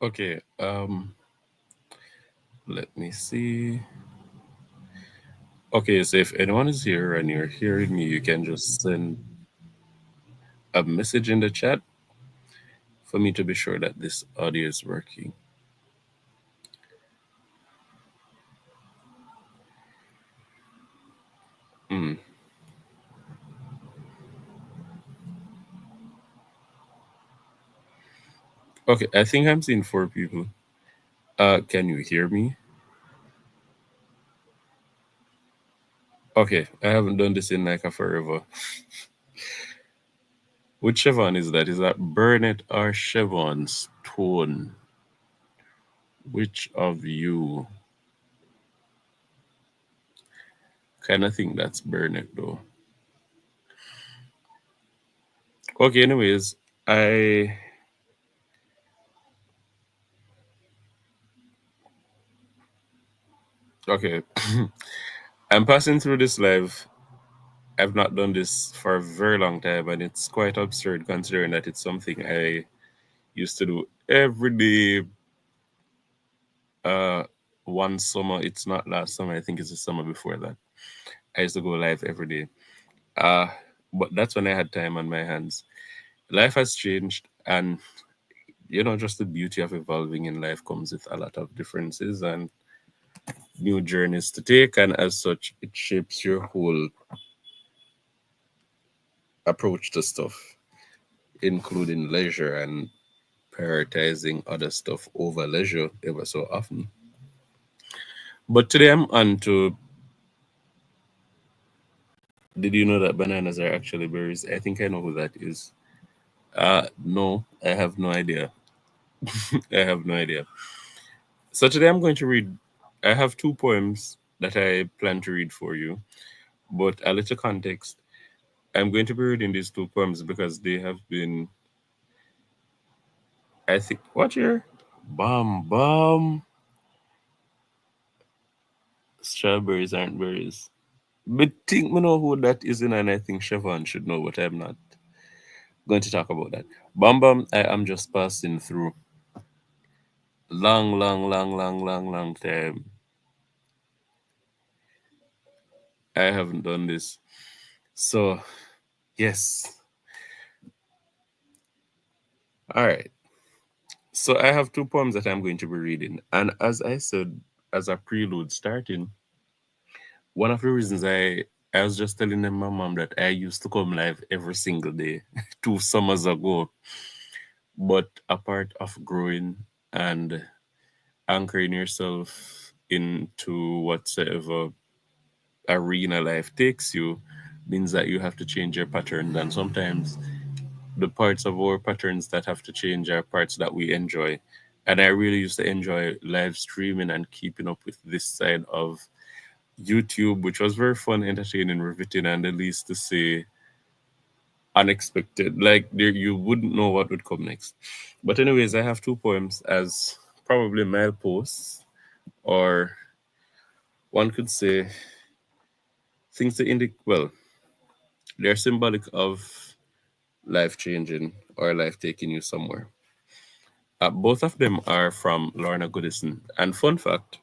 Okay, let me see. Okay, so if anyone is here and you're hearing me, you can just send a message in the chat for me to be sure that this audio is working. Mm. Okay, I think I'm seeing four people. Can you hear me? Okay, I haven't done this in like a forever. Which Chevron is that? Is that Burnett or Chevron Stone? Which of you? Kind of think that's Burnett though. Okay, anyways, I okay. I'm passing through this live. I've not done this for a very long time, and it's quite absurd considering that it's something I used to do every day. Uh, one summer, it's not last summer. I think it's the summer before that. I used to go live every day. Uh, but that's when I had time on my hands. Life has changed, and just the beauty of evolving in life comes with a lot of differences and new journeys to take, and as such, it shapes your whole approach to stuff, including leisure and prioritizing other stuff over leisure ever so often. But today I'm on to, did you know that bananas are actually berries? I think I know who that is. No, I have no idea. I have no idea. So today I'm going to read, I have two poems that I plan to read for you, but a little context. I'm going to be reading these two poems because they have been, I think, what year? Bam, bam. Strawberries aren't berries. But think me know who that is, and I think Siobhan should know, but I'm not going to talk about that. Bam Bam, I am just passing through. Long, long, long, long, long, long time. I haven't done this. So, yes. All right. So, I have two poems that I'm going to be reading. And as I said, as a prelude starting, one of the reasons I was just telling them my mom that I used to come live every single day 2 summers ago. But a part of growing and anchoring yourself into whatsoever arena life takes you means that you have to change your patterns. And sometimes the parts of our patterns that have to change are parts that we enjoy. And I really used to enjoy live streaming and keeping up with this side of YouTube, which was very fun, entertaining, riveting, and the least to say unexpected. Like there, you wouldn't know what would come next. But anyways, I have two poems as probably mileposts, or one could say things to indicate. Well, they're symbolic of life changing or life taking you somewhere. Both of them are from Lorna Goodison. And fun fact,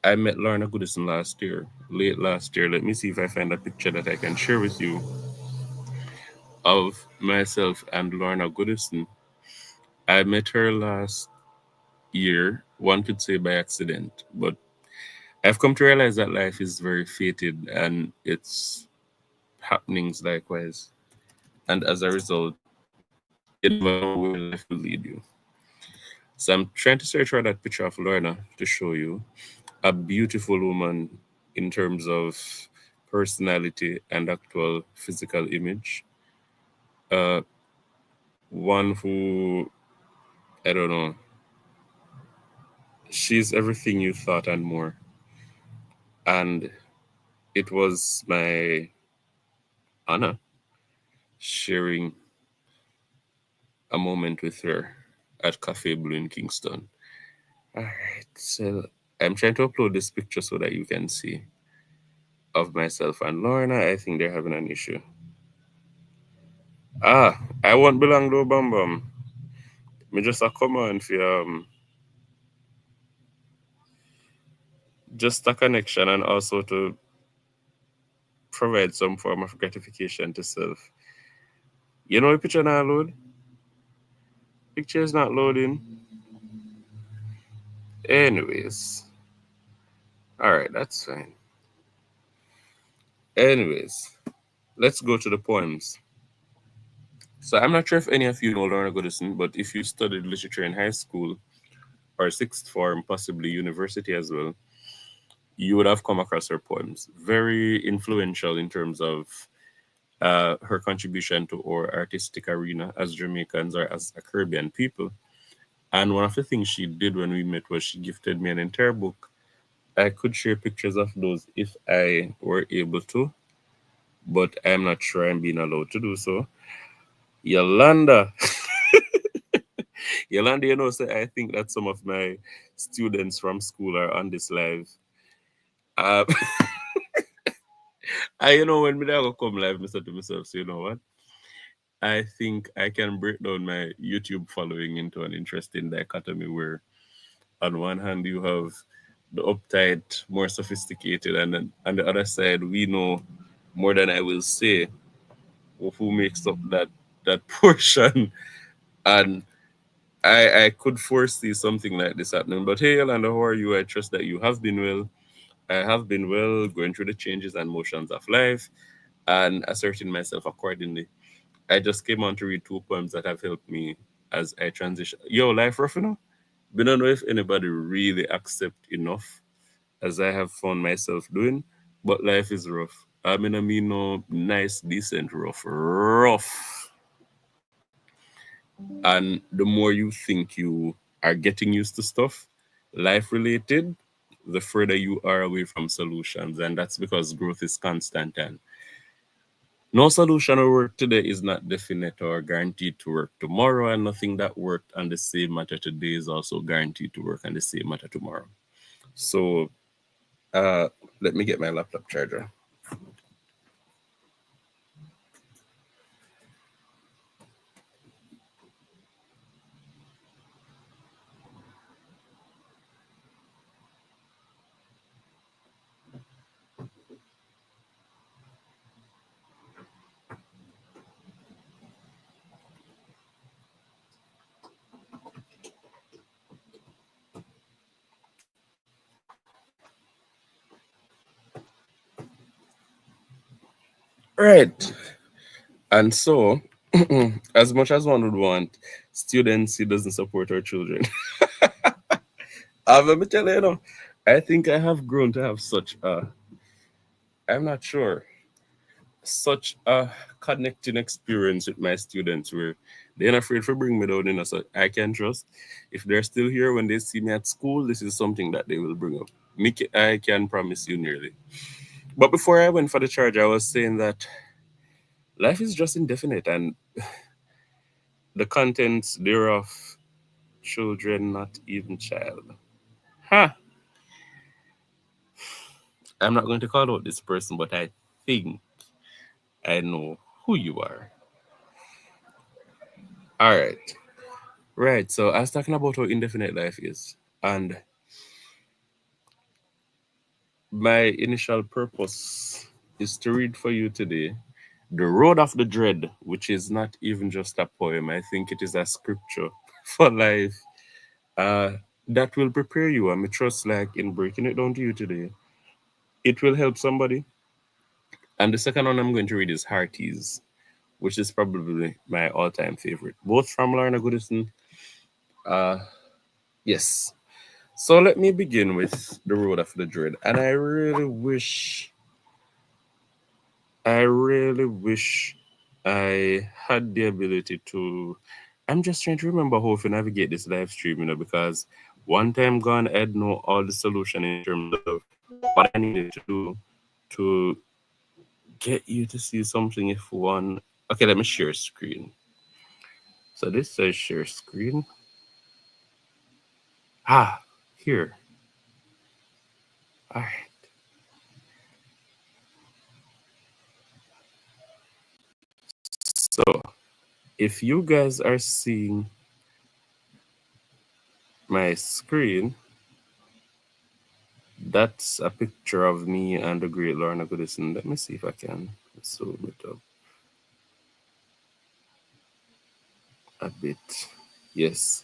I met Lorna Goodison last year, late last year. Let me see if I find a picture that I can share with you of myself and Lorna Goodison. I met her last year, one could say by accident, but I've come to realize that life is very fated and its happenings likewise. And as a result, you never know where life will lead you. So I'm trying to search for that picture of Lorna to show you a beautiful woman in terms of personality and actual physical image. Uh, one who, I don't know, she's everything you thought and more. And it was my honor sharing a moment with her at Cafe Blue in Kingston. All right, so I'm trying to upload this picture so that you can see of myself and Lorna. I think they're having an issue. Ah, I won't belong to Bam Bam. Me just a come on for just a connection and also to provide some form of gratification to self. You know, picture not load. Picture is not loading. Anyways, all right, that's fine. Anyways, let's go to the poems. So I'm not sure if any of you know Lorna Goodison, but if you studied literature in high school or sixth form, possibly university as well, you would have come across her poems. Very influential in terms of her contribution to our artistic arena as Jamaicans or as a Caribbean people. And one of the things she did when we met was she gifted me an entire book. I could share pictures of those if I were able to, but I'm not sure I'm being allowed to do so. Yolanda, Yolanda, you know, say I think that some of my students from school are on this live. Uh, you know, when me there go come live, I said to myself, so you know what? I think I can break down my YouTube following into an interesting dichotomy where, on one hand, you have the uptight, more sophisticated, and then on the other side, we know more than I will say of who makes up that portion. And I could foresee something like this happening. But hey, Yolanda, how are you? I trust that you have been well. I have been well, going through the changes and motions of life and asserting myself accordingly. I just came on to read two poems that have helped me as I transition. Yo, life rough, you know? We don't know if anybody really accept enough as I have found myself doing, but life is rough. I mean no nice, decent, rough, rough. And the more you think you are getting used to stuff, life related, the further you are away from solutions. And that's because growth is constant and no solution or work today is not definite or guaranteed to work tomorrow, and nothing that worked on the same matter today is also guaranteed to work on the same matter tomorrow. So, uh, let me get my laptop charger. Right. And so, as much as one would want, students who doesn't support our children. Let me tell you, you know, I think I have grown to have such a, I'm not sure, such a connecting experience with my students where they're not afraid to bring me down, you know, so I can trust. If they're still here when they see me at school, this is something that they will bring up. I can promise you nearly. But before I went for the charge, I was saying that life is just indefinite and the contents thereof, children, not even child. Huh. I'm not going to call out this person, but I think I know who you are. All right. Right. So I was talking about how indefinite life is. And my initial purpose is to read for you today The Road of the Dread, which is not even just a poem. I think it is a scripture for life uh, that will prepare you. I trust, like, in breaking it down to you today, it will help somebody. And the second one I'm going to read is Hearties, which is probably my all time favorite, both from Lorna Goodison. Uh, yes. So let me begin with The Road of the Dread. And I really wish I had the ability to. I'm just trying to remember how to navigate this live stream, you know, because one time gone, I'd know all the solution in terms of what I needed to do to get you to see something if one. Okay, let me share screen. So this says share screen. Ah, here. All right. So if you guys are seeing my screen, That's a picture of me and the great Lorna Goodison. Let me see if I can zoom it up a bit. Yes.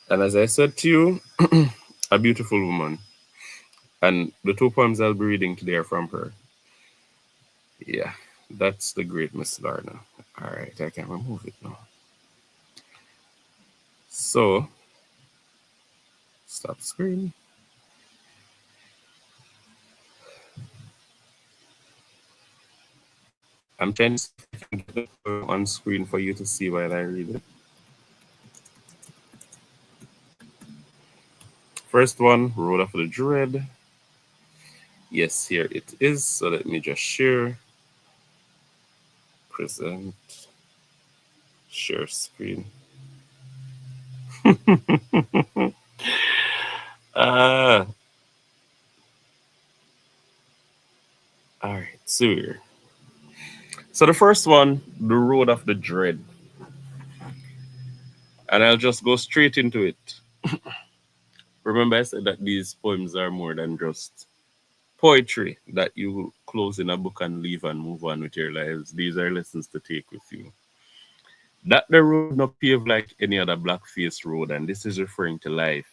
And as I said to you, a beautiful woman. And the two poems I'll be reading today are from her. Yeah, that's the great Miss Lorna. All right, I can remove it now. So, stop screen. I'm trying to see if I can get the poem on screen for you to see while I read it. First one, Road of the Dread. Yes, here it is. So let me just share, present, share screen. Ah, all right, so here. So the first one, The Road of the Dread. And I'll just go straight into it. Remember, I said that these poems are more than just poetry that you close in a book and leave and move on with your lives. These are lessons to take with you. That the road not paved like any other black-faced road, and this is referring to life.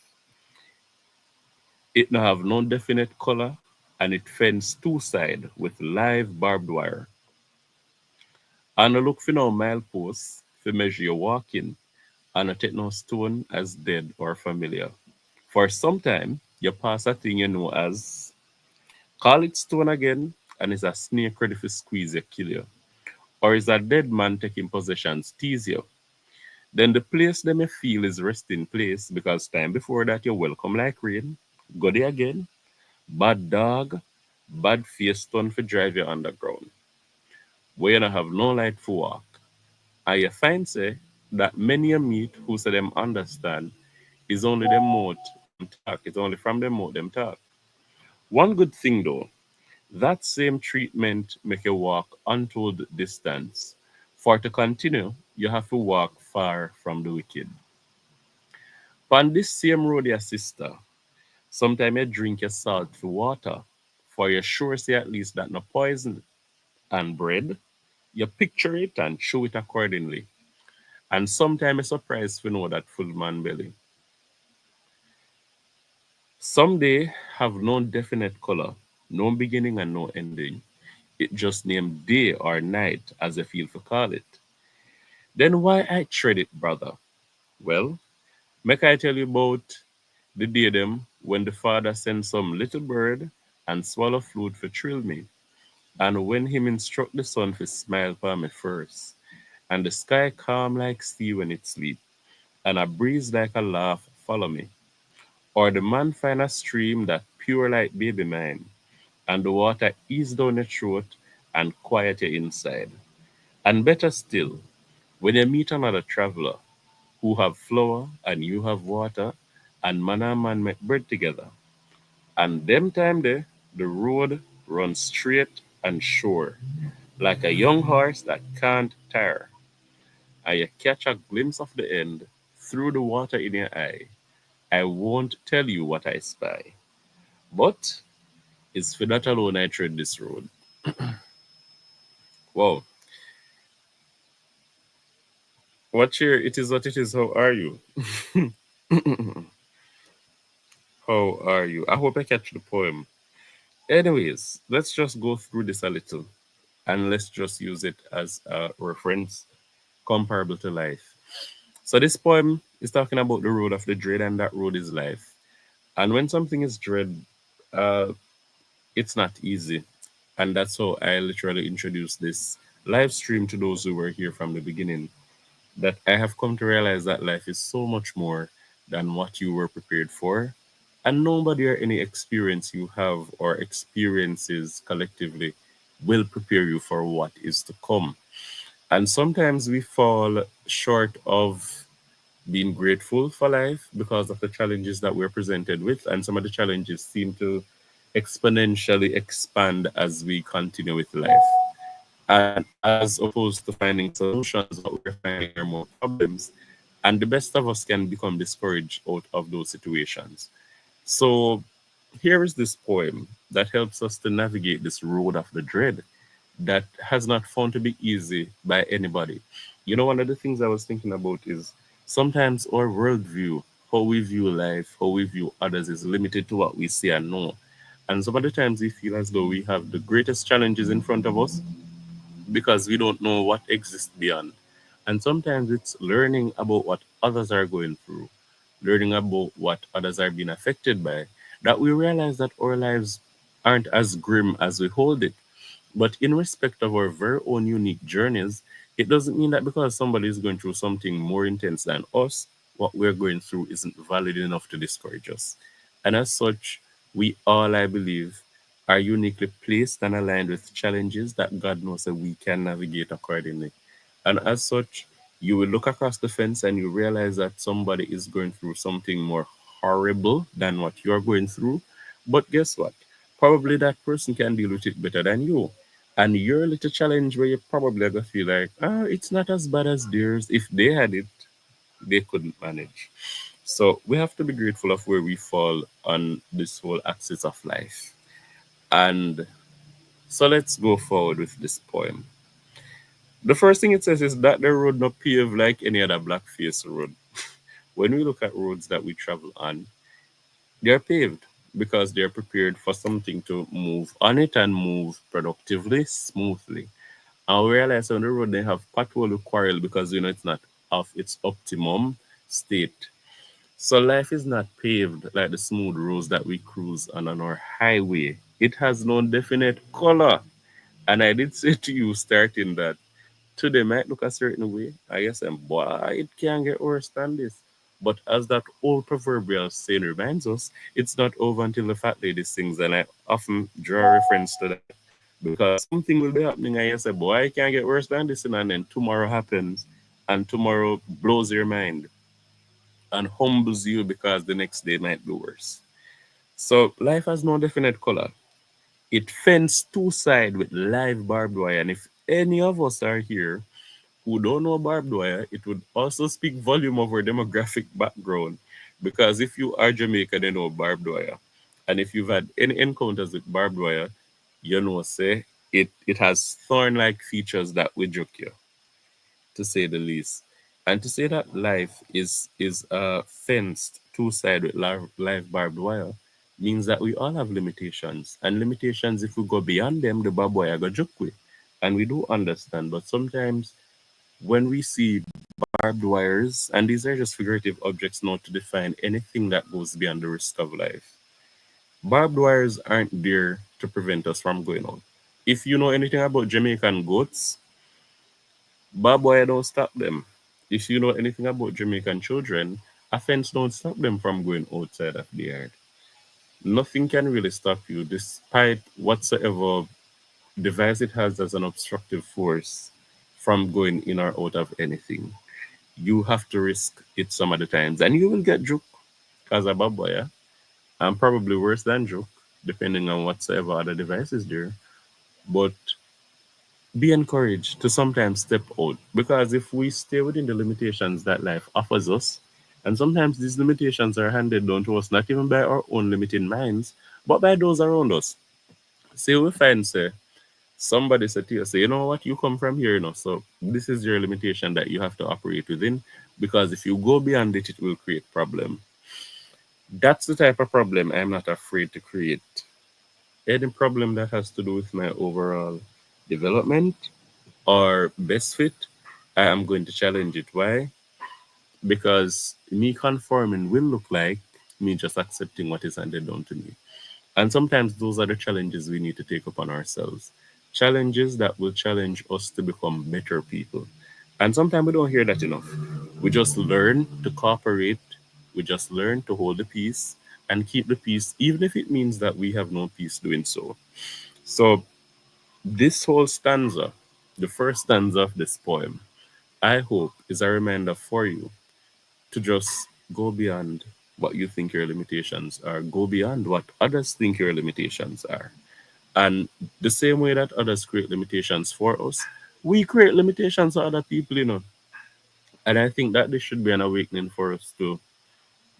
It no have no definite color, and it fence two side with live barbed wire. And look for no mileposts for measure your walking, and no take no stone as dead or familiar. For some time, you pass a thing you know as call it stone again, and it's a snake ready to squeeze you, kill you. Or is a dead man taking possessions, tease you. Then the place them you feel is resting place because time before that you welcome like rain. Go there again. Bad dog, bad face turn for drive you underground. Where you don't have no light for walk. And you find say that many you meet who say them understand is only them mouth them talk. It's only from them mouth them talk. One good thing though, that same treatment make you walk untold distance. For to continue, you have to walk far from the wicked. On this same road, your sister, sometimes you drink your salt for water, for you sure say at least that no poison and bread, you picture it and chew it accordingly. And sometimes you're surprised to know that full man belly. Some day have no definite color, no beginning and no ending. It just named day or night as you feel to call it. Then why I tread it, brother? Well, make I tell you about the day them when the father sent some little bird and swallow flute for thrill me. And when him instruct the sun for smile upon me first. And the sky calm like sea when it sleep. And a breeze like a laugh follow me. Or the man find a stream that pure like baby mine. And the water ease down your throat and quiet you inside. And better still, when you meet another traveler who have flour and you have water, and man and man make bread together. And them time there, the road runs straight and sure, like a young horse that can't tire. And you catch a glimpse of the end through the water in your eye. I won't tell you what I spy, but it's for that alone I tread this road. Wow. What cheer? It is what it is. How are you? How are you? I hope I catch the poem. Anyways, let's just go through this a little and let's just use it as a reference comparable to life. So, this poem is talking about the road of the dread, and that road is life. And when something is dread, uh, it's not easy. And that's how I literally introduced this live stream to those who were here from the beginning. That I have come to realize that life is so much more than what you were prepared for. And nobody or any experience you have or experiences collectively will prepare you for what is to come. And sometimes we fall short of being grateful for life because of the challenges that we're presented with. And some of the challenges seem to exponentially expand as we continue with life. And as opposed to finding solutions, what we're finding are more problems. And the best of us can become discouraged out of those situations. So Here is this poem that helps us to navigate this road of the dread that has not found to be easy by anybody. You know, one of the things I was thinking about is sometimes our worldview, how we view life, how we view others, is limited to what we see and know. And some of the times we feel as though we have the greatest challenges in front of us because we don't know what exists beyond. And sometimes it's learning about what others are going through, learning about what others are being affected by, that we realize that our lives aren't as grim as we hold it. But in respect of our very own unique journeys, it doesn't mean that because somebody is going through something more intense than us, what we're going through isn't valid enough to discourage us. And as such, we all, I believe, are uniquely placed and aligned with challenges that God knows that we can navigate accordingly. And as such, you will look across the fence and you realize that somebody is going through something more horrible than what you're going through. But guess what? Probably that person can deal with it better than you. And your little challenge where you probably gonna feel like, it's not as bad as theirs. If they had it, they couldn't manage. So we have to be grateful of where we fall on this whole axis of life. And so let's go forward with this poem. The first thing it says is that the road not paved like any other blackface road. When we look at roads that we travel on, they're paved because they're prepared for something to move on it and move productively, smoothly. And we realize on the road they have pothole quarrel because it's not of its optimum state. So life is not paved like the smooth roads that we cruise on our highway. It has no definite color. And I did say to you starting that today might look a certain way. I guess and boy, it can get worse than this. But as that old proverbial saying reminds us, it's not over until the fat lady sings, and I often draw reference to that because something will be happening, and you say, boy, it can't get worse than this, and then tomorrow happens, and tomorrow blows your mind and humbles you because the next day might be worse. So life has no definite color. It fenced two sides with live barbed wire, and if any of us are here who don't know barbed wire, it would also speak volume of our demographic background. Because if you are Jamaican, you know barbed wire. And if you've had any encounters with barbed wire, you know, say, it has thorn-like features that will joke you, to say the least. And to say that life is fenced two-sided with live barbed wire means that we all have limitations. And limitations, if we go beyond them, the barbed wire go joke with. And we do understand, but sometimes when we see barbed wires, and these are just figurative objects not to define anything that goes beyond the risk of life. Barbed wires aren't there to prevent us from going out. If you know anything about Jamaican goats, barbed wire don't stop them. If you know anything about Jamaican children, a fence don't stop them from going outside of the yard. Nothing can really stop you, despite whatsoever device it has as an obstructive force, from going in or out of anything. You have to risk it some of the times, and you will get juke as a bad boy, yeah? And probably worse than juke, depending on whatsoever other device is there. But be encouraged to sometimes step out because if we stay within the limitations that life offers us, and sometimes these limitations are handed down to us not even by our own limiting minds, but by those around us. Say we find, say, somebody said to you, say, you know what, you come from here, so this is your limitation that you have to operate within, because if you go beyond it, it will create problem. That's the type of problem I'm not afraid to create. Any problem that has to do with my overall development or best fit, I am going to challenge it. Why? Because me conforming will look like me just accepting what is handed down to me. And sometimes those are the challenges we need to take upon ourselves. Challenges that will challenge us to become better people. And sometimes we don't hear that enough. We just learn to cooperate, we just learn to hold the peace and keep the peace, even if it means that we have no peace doing so. So, this whole stanza, the first stanza of this poem, I hope is a reminder for you to just go beyond what you think your limitations are, go beyond what others think your limitations are. And the same way that others create limitations for us, we create limitations for other people. And I think that this should be an awakening for us to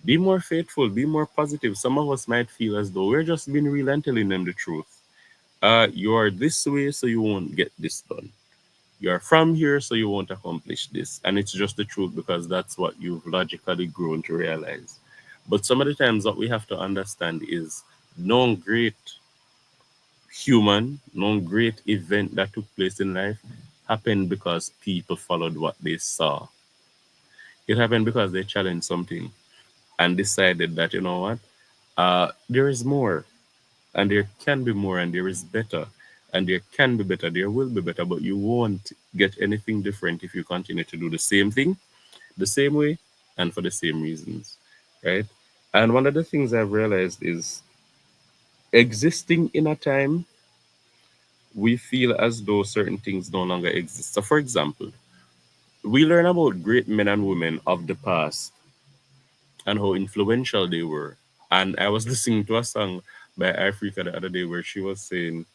Be more faithful, be more positive. Some of us might feel as though we're just being real and telling them the truth. You are this way, so you won't get this done. You're from here, so you won't accomplish this. And it's just the truth because that's what you've logically grown to realize. But some of the times, what we have to understand is no great human, no great event that took place in life happened because people followed what they saw. It happened because they challenged something and decided that, you know what, there is more, and there can be more, and there is better, and there can be better, there will be better, but you won't get anything different if you continue to do the same thing, the same way, and for the same reasons, right? And one of the things I've realized is existing in a time we feel as though certain things no longer exist. So, for example, we learn about great men and women of the past and how influential they were. And I was listening to a song by Africa the other day where she was saying,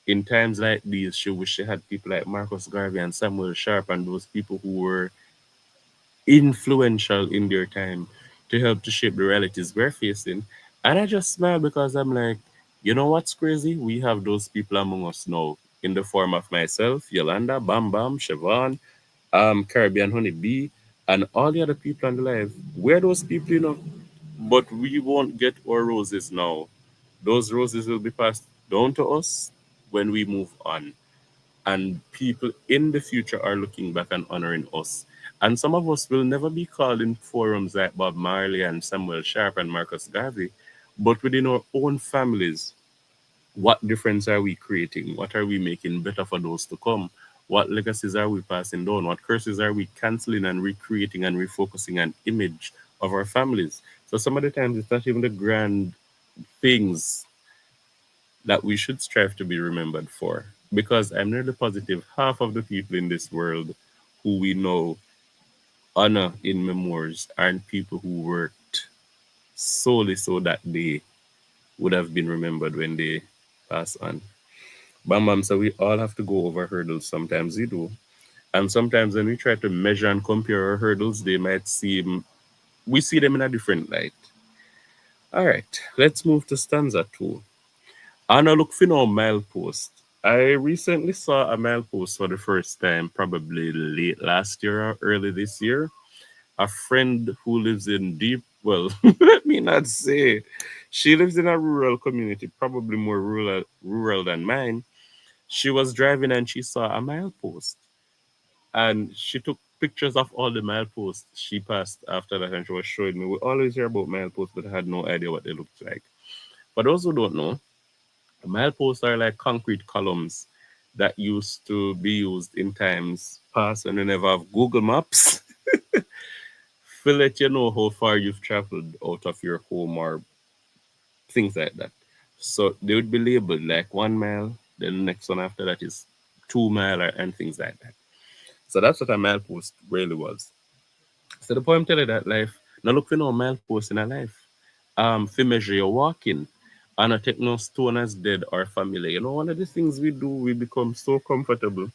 in times like these, she wish she had people like Marcus Garvey and Samuel Sharp and those people who were influential in their time to help to shape the realities we're facing. And I just smile because I'm like, you know what's crazy? We have those people among us now in the form of myself, Yolanda, Bam Bam, Siobhan, Caribbean Honey Bee, and all the other people on the live. We're those people, but we won't get our roses now. Those roses will be passed down to us when we move on. And people in the future are looking back and honoring us. And some of us will never be called in forums like Bob Marley and Samuel Sharp and Marcus Garvey, but within our own families, what difference are we creating? What are we making better for those to come? What legacies are we passing down? What curses are we canceling and recreating and refocusing an image of our families? So some of the times it's not even the grand things that we should strive to be remembered for. Because I'm nearly positive half of the people in this world who we know honor in memoirs aren't people who worked solely so that they would have been remembered when they pass on. Bam Bam, so we all have to go over hurdles. Sometimes we do. And sometimes when we try to measure and compare our hurdles, they might seem, we see them in a different light. All right, let's move to stanza two. Anna look for no milepost. I recently saw a milepost for the first time, probably late last year or early this year. A friend who lives in deep, well, let me not say, she lives in a rural community, probably more rural than mine. She was driving and she saw a milepost, and she took pictures of all the mileposts she passed after that, and she was showing me. We always hear about mileposts, but I had no idea what they looked like. For those who don't know, mileposts are like concrete columns that used to be used in times past when we never have Google Maps to let you know how far you've traveled out of your home or things like that. So they would be labeled like 1 mile, then the next one after that is 2 mile and things like that. So that's what a milepost really was. So the poem tell you that life, now look for no milepost in a life. For measure your walking. And not take no stone as dead or familiar. You know, one of the things we do, we become so comfortable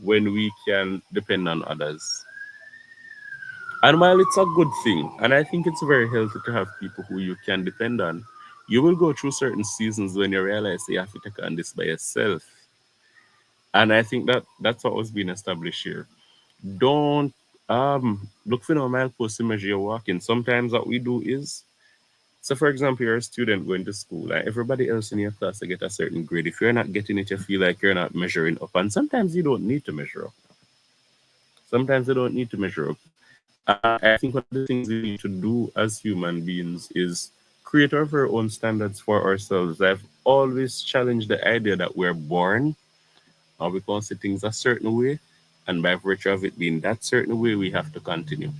when we can depend on others. And while it's a good thing, and I think it's very healthy to have people who you can depend on, you will go through certain seasons when you realize you have to take on this by yourself. And I think that that's what was being established here. Don't look for no milepost to measure your walking. Sometimes what we do is, so for example, you're a student going to school and everybody else in your class to get a certain grade. If you're not getting it, you feel like you're not measuring up. And sometimes you don't need to measure up. Sometimes you don't need to measure up. I think one of the things we need to do as human beings is create our very own standards for ourselves. I've always challenged the idea that we're born or we can see things a certain way, and by virtue of it being that certain way, we have to continue.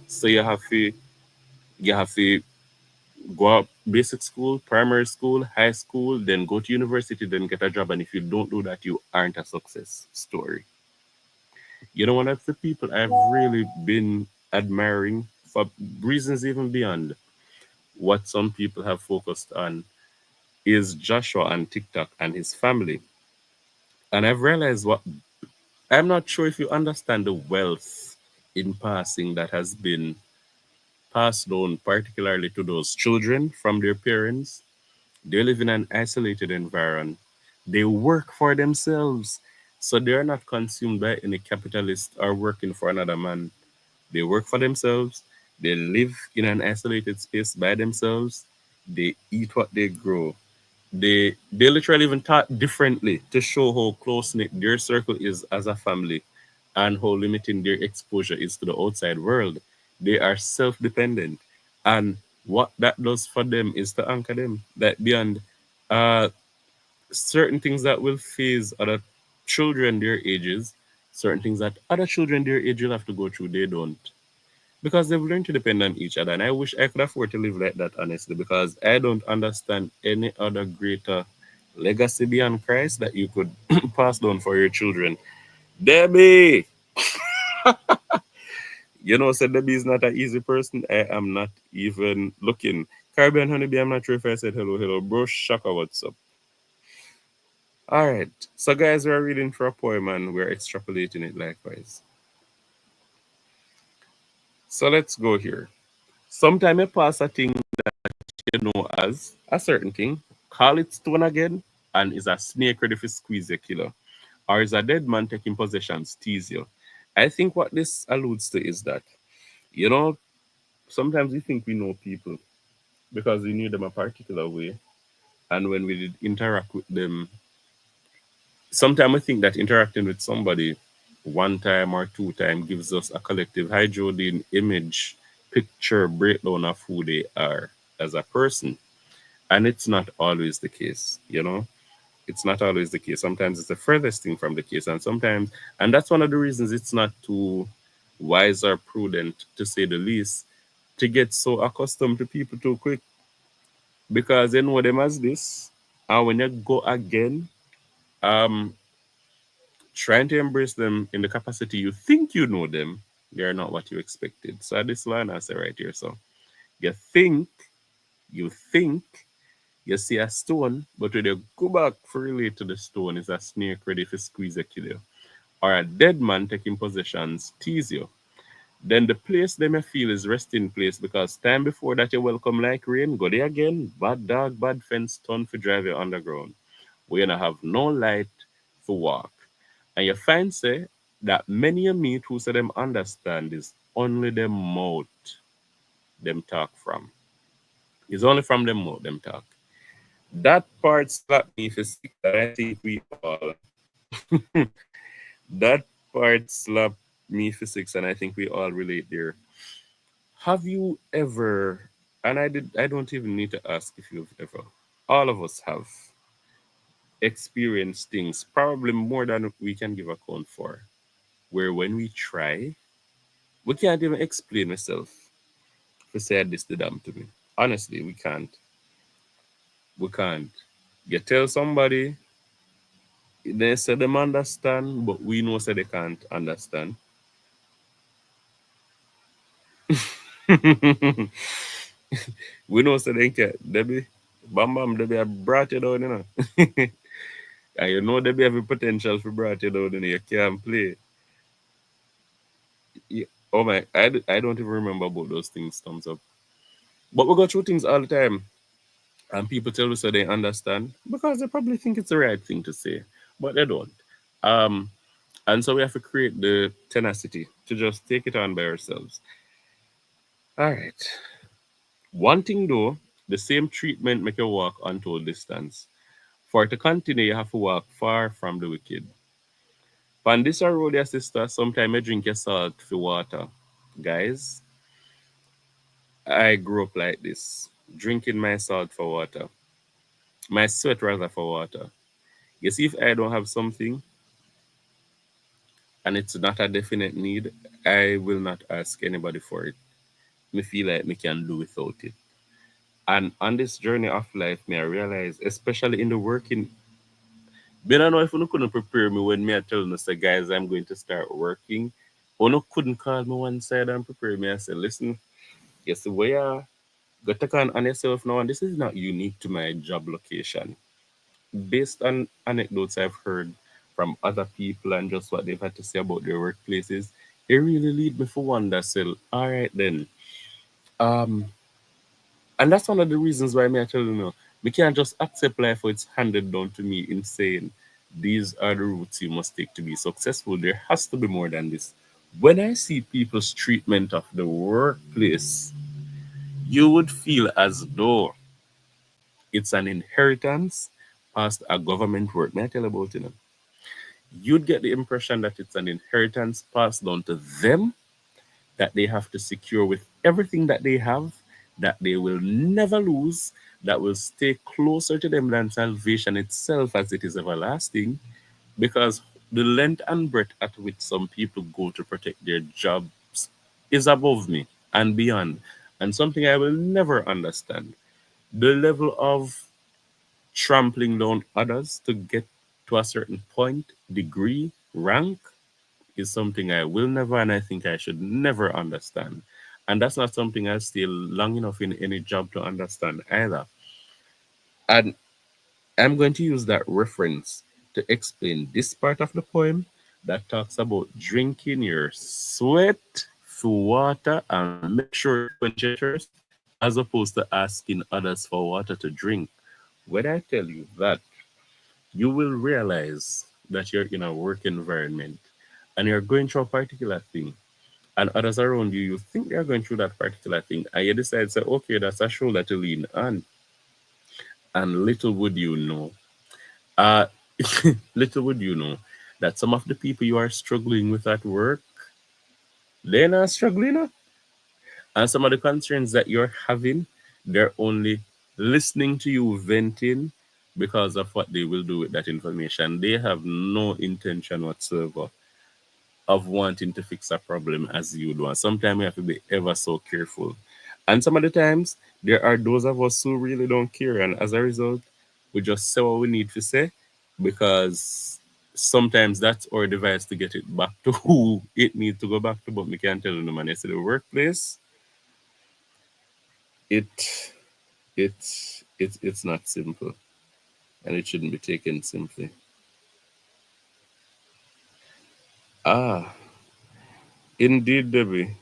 So you have to go up basic school, primary school, high school, then go to university, then get a job. And if you don't do that, you aren't a success story. You know, one of the people I've really been admiring for reasons even beyond what some people have focused on is Joshua on TikTok and his family. And I've realized what, I'm not sure if you understand the wealth in passing that has been passed down, particularly to those children from their parents. They live in an isolated environment. They work for themselves. So they're not consumed by any capitalist or working for another man. They work for themselves. They live in an isolated space by themselves. They eat what they grow. They literally even taught differently to show how close knit their circle is as a family and how limiting their exposure is to the outside world. They are self dependent. And what that does for them is to anchor them that beyond uh, certain things that will phase other children their ages, certain things that other children their age will have to go through, they don't. Because they've learned to depend on each other. And I wish I could afford to live like that, honestly, because I don't understand any other greater legacy beyond Christ that you could pass down for your children. Debbie! You know, said Debbie is not an easy person. I am not even looking. Caribbean Honeybee, I'm not sure if I said hello, hello. Bro, Shaka, what's up? All right. So, guys, we're reading for a poem and we're extrapolating it likewise. So, let's go here. Sometime I pass a thing you know as a certain thing, call it stone again, and is a snake ready to squeeze your killer, or is a dead man taking possessions tease you. I think what this alludes to is that, you know, sometimes we think we know people because we knew them a particular way, and when we did interact with them, sometimes I think that interacting with somebody one time or two time gives us a collective hydrogen image, picture, breakdown of who they are as a person. And it's not always the case, you know? It's not always the case. Sometimes it's the furthest thing from the case. And that's one of the reasons it's not too wise or prudent, to say the least, to get so accustomed to people too quick. Because they know them as this. And when you go again, um, trying to embrace them in the capacity you think you know them, they are not what you expected. So this line I say right here. So you think, you think you see a stone, but when you go back for relate to the stone, is a snake ready to squeeze a kill you. Or a dead man taking possessions tease you. Then the place they may feel is resting place because time before that you welcome like rain, go there again, bad dog, bad fence, turn for drive you underground. We gonna have no light for walk. And you find say that many you meet who say them understand is only them mouth them talk from. It's only from them mouth them talk. That part slapped me for six, and I think we all that part slapped me for six, and I think we all relate there. Have you ever, and I don't even need to ask if you've ever, all of us have experienced things, probably more than we can give account for, where when we try, we can't even explain myself to say this to them to me. Honestly, we can't. We can't. You tell somebody, they say them understand, but we know say they can't understand. We know say they can't. Debbie, bam bam, Debbie, I brought you down, you know. And you know Debbie have a potential for brought you down, you know. You can't play. Oh my, I don't even remember about those things, thumbs up. But we go through things all the time. And people tell us that they understand because they probably think it's the right thing to say, but they don't. Um, and so we have to create the tenacity to just take it on by ourselves. All right. One thing though, the same treatment make you walk untold distance. For to continue, you have to walk far from the wicked. On this road, your sister, sometimes you drink your salt for water. Guys, I grew up like this, drinking my salt for water, my sweat rather for water. You see, if I don't have something and it's not a definite need, I will not ask anybody for it. Me feel like me can do without it. And on this journey of life, me I realize, especially in the working, me don't know if you couldn't prepare me when me I tell you, say, guys, I'm going to start working. You couldn't call me one side and prepare me. I said, listen, you see where you got to take on yourself now, and this is not unique to my job location. Based on anecdotes I've heard from other people and just what they've had to say about their workplaces, it really lead me for wonder. So, all right then. Um, and that's one of the reasons why me I tell you now, me can't just accept life for it's handed down to me in saying these are the routes you must take to be successful. There has to be more than this. When I see people's treatment of the workplace, you would feel as though it's an inheritance past a government work. May I tell you about it? You'd get the impression that it's an inheritance passed down to them that they have to secure with everything that they have, that they will never lose, that will stay closer to them than salvation itself as it is everlasting, because the length and breadth at which some people go to protect their jobs is above me and beyond, and something I will never understand. The level of trampling down others to get to a certain point, degree, rank, is something I will never and I think I should never understand. And that's not something I stay long enough in any job to understand either. And I'm going to use that reference to explain this part of the poem that talks about drinking your sweat through water and make sure it quenches your thirst, as opposed to asking others for water to drink. When I tell you that, you will realize that you're in a work environment and you're going through a particular thing, and others around you, you think they're going through that particular thing, and you decide to say, okay, that's a shoulder to lean on. And little would you know, uh, little would you know that some of the people you are struggling with at work, they're not struggling. And some of the concerns that you're having, they're only listening to you venting because of what they will do with that information. They have no intention whatsoever of wanting to fix a problem as you do. And sometimes you have to be ever so careful. And some of the times, there are those of us who really don't care. And as a result, we just say what we need to say because sometimes that's our device to get it back to who it needs to go back to. But we can't tell them, man. It's the workplace, it it's not simple and it shouldn't be taken simply. Ah, indeed, Debbie.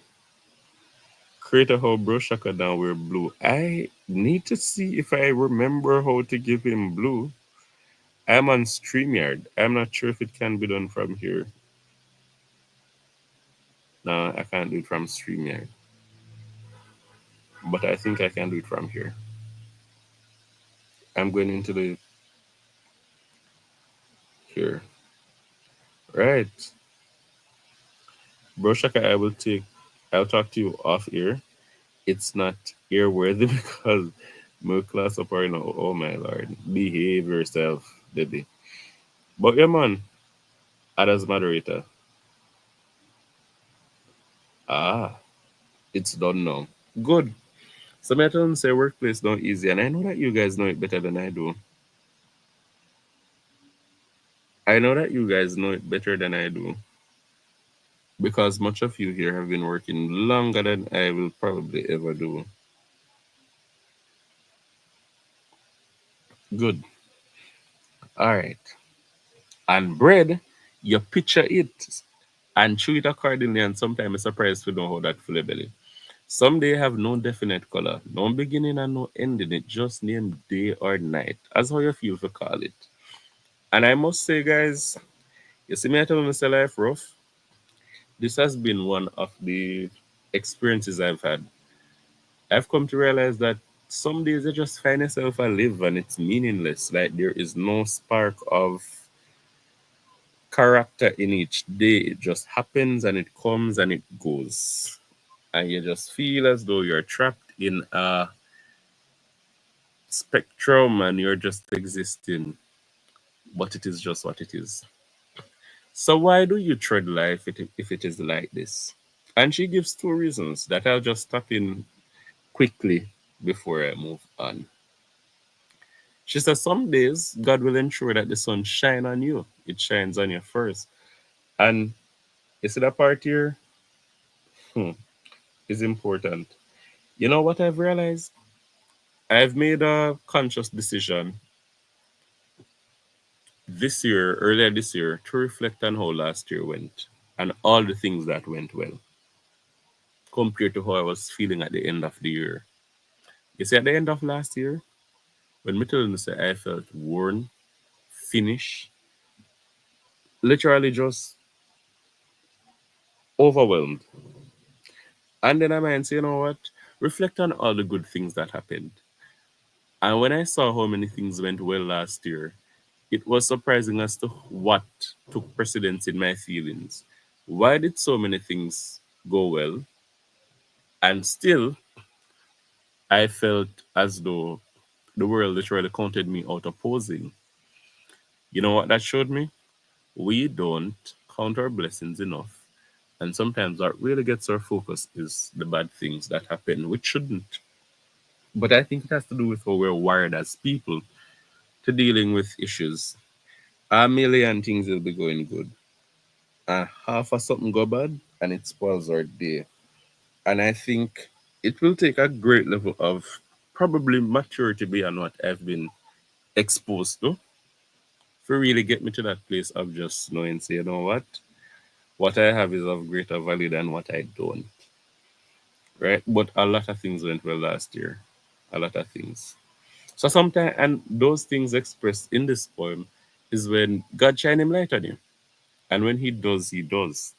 Create a whole broshaka down wear blue. I need to see if I remember how to give him blue. I'm on StreamYard. I'm not sure if it can be done from here. No, I can't do it from StreamYard. But I think I can do it from here. I'm going into the here. Right. Broshaka, I'll talk to you off ear. It's not earworthy because my class up right now. Oh my lord. Behave yourself, Debbie. But yeah man, as moderator. Ah, it's done now. Good. So me I tell them say workplace not easy, and I know that you guys know it better than I do. I know that you guys know it better than I do because much of you here have been working longer than I will probably ever do. Good. All right. And bread, you picture it and chew it accordingly, and sometimes I'm surprised to know how that fill a belly. Some day have no definite color, no beginning and no ending. It just named day or night, as how you feel to call it. And I must say, guys, you see me I tell myself life rough. This has been one of the experiences I've had. I've come to realize that some days you just find yourself a live and it's meaningless. Like there is no spark of character in each day. It just happens and it comes and it goes. And you just feel as though you're trapped in a spectrum and you're just existing, but it is just what it is. So why do you tread life if it is like this? And she gives two reasons that I'll just stop in quickly before I move on. She says some days God will ensure that the sun shine on you. It shines on you first. And you see that part here hmm, is important. You know what I've realized? I've made a conscious decision this year, earlier this year, to reflect on how last year went and all the things that went well. compared to how I was feeling at the end of the year. You see, at the end of last year, when me telling you say I felt worn, finished, literally just overwhelmed. And then I might say, you know what? Reflect on all the good things that happened. And when I saw how many things went well last year, it was surprising as to what took precedence in my feelings. Why did so many things go well? And still, I felt as though the world literally counted me out opposing. You know what that showed me? We don't count our blessings enough. And sometimes what really gets our focus is the bad things that happen, which shouldn't. But I think it has to do with how we're wired as people to dealing with issues. A million things will be going good. And half of something go bad and it spoils our day. And I think it will take a great level of probably maturity beyond what I've been exposed to really get me to that place of just knowing, say, you know what I have is of greater value than what I don't, right? But a lot of things went well last year, a lot of things. So sometimes, and those things expressed in this poem is when God shine him light on you, and when He does, He does.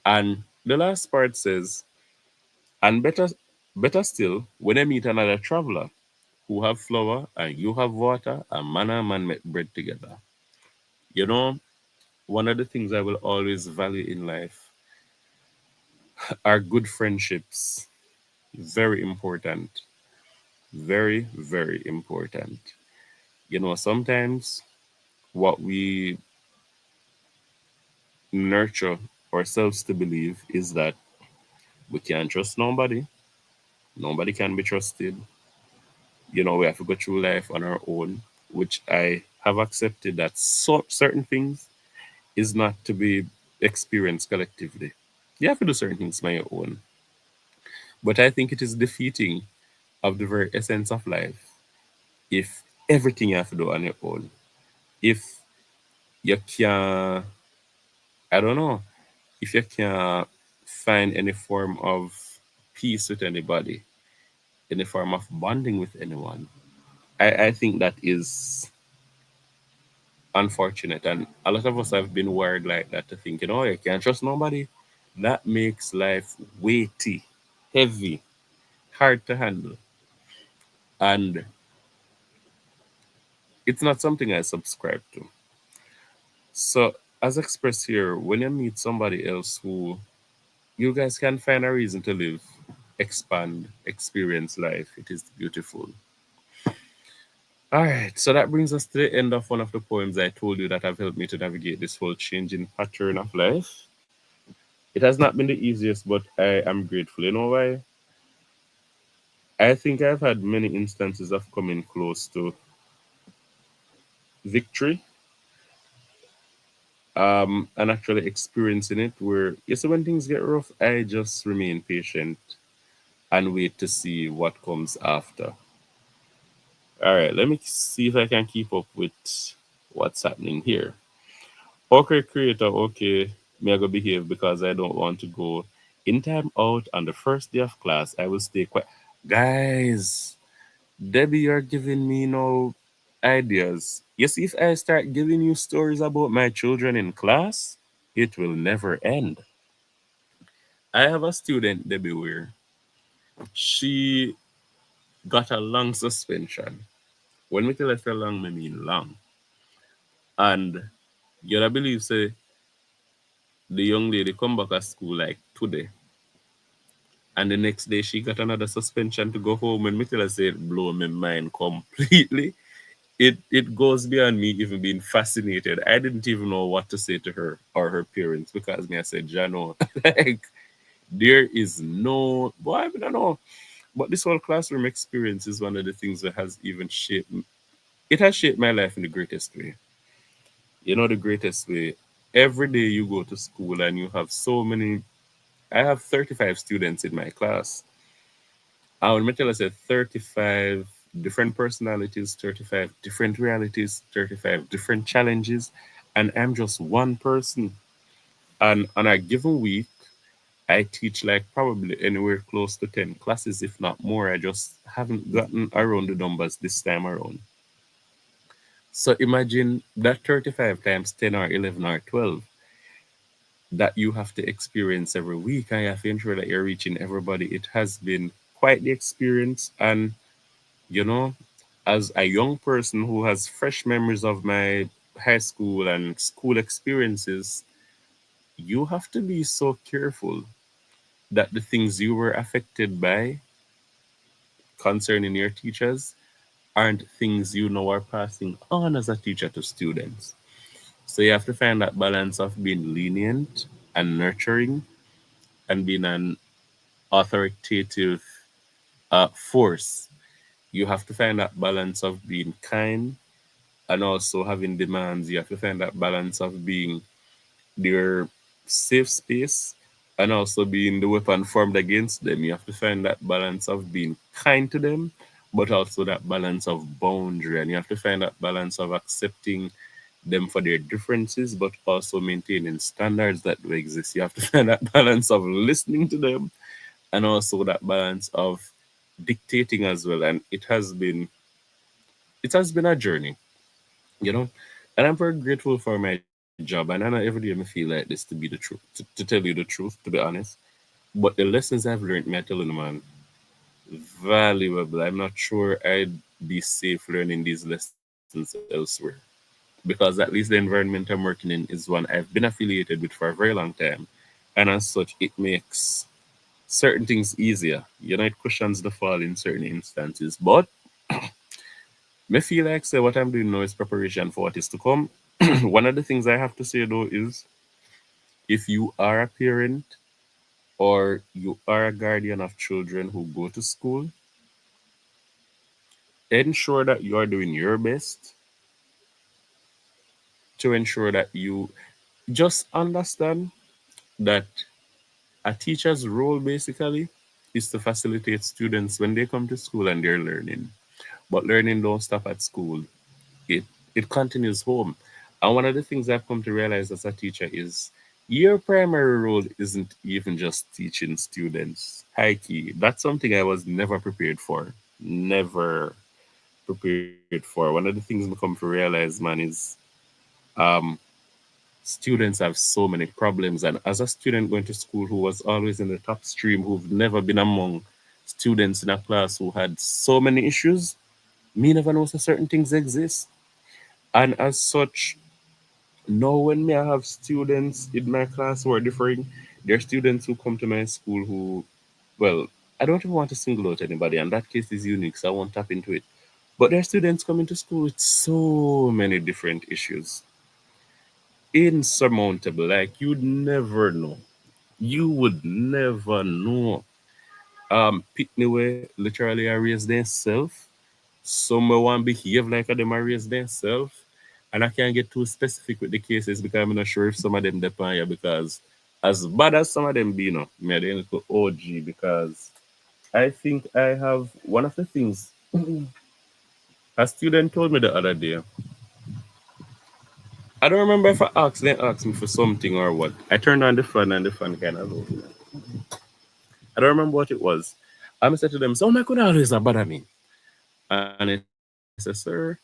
And the last part says, and better still, when I meet another traveler who have flour and you have water, and man and man make bread together. You know, one of the things I will always value in life are good friendships. Very important. Very, very important. You know, sometimes what we nurture ourselves to believe is that we can't trust nobody. Nobody can be trusted. You know, we have to go through life on our own, which I have accepted that certain things is not to be experienced collectively. You have to do certain things by your own. But I think it is defeating of the very essence of life if everything you have to do on your own. If you can, I don't know, if you can find any form of peace with anybody, any form of bonding with anyone, I think that is unfortunate. And a lot of us have been wired like that to think, you know, you can't trust nobody. That makes life weighty, heavy, hard to handle. And it's not something I subscribe to. So, as expressed here, when you meet somebody else who you guys can find a reason to live, expand, experience life, it is beautiful. All right, so that brings us to the end of one of the poems I told you that have helped me to navigate this whole changing pattern of life. It has not been the easiest, but I am grateful. You know why? I think I've had many instances of coming close to victory, and actually experiencing it where, you see, when things get rough, I just remain patient and wait to see what comes after. All right, let me see if I can keep up with what's happening here. Okay, creator, okay, me I go behave because I don't want to go in time out on the first day of class. I will stay quiet. Guys, Debbie, you're giving me no ideas. You see, if I start giving you stories about my children in class, it will never end. I have a student, Debbie, where she got a long suspension. When we tell us a long, I mean long. And you know, believe say the young lady come back at school like today. And the next day she got another suspension to go home, and me tell her say it blow my mind completely. It goes beyond me even being fascinated. I didn't even know what to say to her or her parents because me I said, Jano, like there is no boy, I don't know. But this whole classroom experience is one of the things that has even shaped it has shaped my life in the greatest way. You know, the greatest way. Every day you go to school and you have so many. I have 35 students in my class. I would tell us that 35 different personalities, 35 different realities, 35 different challenges, and I'm just one person. And on a given week, I teach like probably anywhere close to 10 classes, if not more. I just haven't gotten around the numbers this time around. So imagine that 35 times 10 or 11 or 12 that you have to experience every week, and you have to ensure that you're reaching everybody. It has been quite the experience. And, you know, as a young person who has fresh memories of my high school and school experiences, you have to be so careful that the things you were affected by concerning your teachers aren't things you know are passing on as a teacher to students. So you have to find that balance of being lenient and nurturing and being an authoritative force. You have to find that balance of being kind and also having demands. You have to find that balance of being their safe space and also being the weapon formed against them. You have to find that balance of being kind to them, but also that balance of boundary. And you have to find that balance of accepting them for their differences, but also maintaining standards that do exist. You have to find that balance of listening to them and also that balance of dictating as well. And it has been a journey, you know. And I'm very grateful for my job. And I know every day I feel like this to be the truth, to tell you the truth, to be honest. But the lessons I've learned, me I tell you, man, valuable. I'm not sure I'd be safe learning these lessons elsewhere. Because at least the environment I'm working in is one I've been affiliated with for a very long time. And as such, it makes certain things easier. It cushions the fall in certain instances. But me feel like say what I'm doing now is preparation for what is to come. One of the things I have to say though is if you are a parent or you are a guardian of children who go to school, ensure that you are doing your best to ensure that you just understand that a teacher's role basically is to facilitate students when they come to school and they're learning. But learning don't stop at school. It it continues home. And one of the things I've come to realize as a teacher is your primary role isn't even just teaching students. High key. That's something I was never prepared for. Never prepared for. One of the things we come to realize, man, is um students have so many problems. And as a student going to school who was always in the top stream, who've never been among students in a class who had so many issues, me never knows that certain things exist. And as such, now when me I have students in my class who are differing, there are students who come to my school who, well, I don't even want to single out anybody, and that case is unique, so I won't tap into it. But there are students coming to school with so many different issues, insurmountable. Like you'd never know. You would never know. Pitney way literally I raise themselves. Some will want behave like them are raise themselves. And I can't get too specific with the cases because I'm not sure if some of them depend here because as bad as some of them be, me I didn't go OG because I think I have one of the things a student told me the other day. I don't remember if they asked me for something or what. I turned on the fan and the fan kind of opened. I don't remember what it was. I said to them, so my could always bother me. And I said, sir,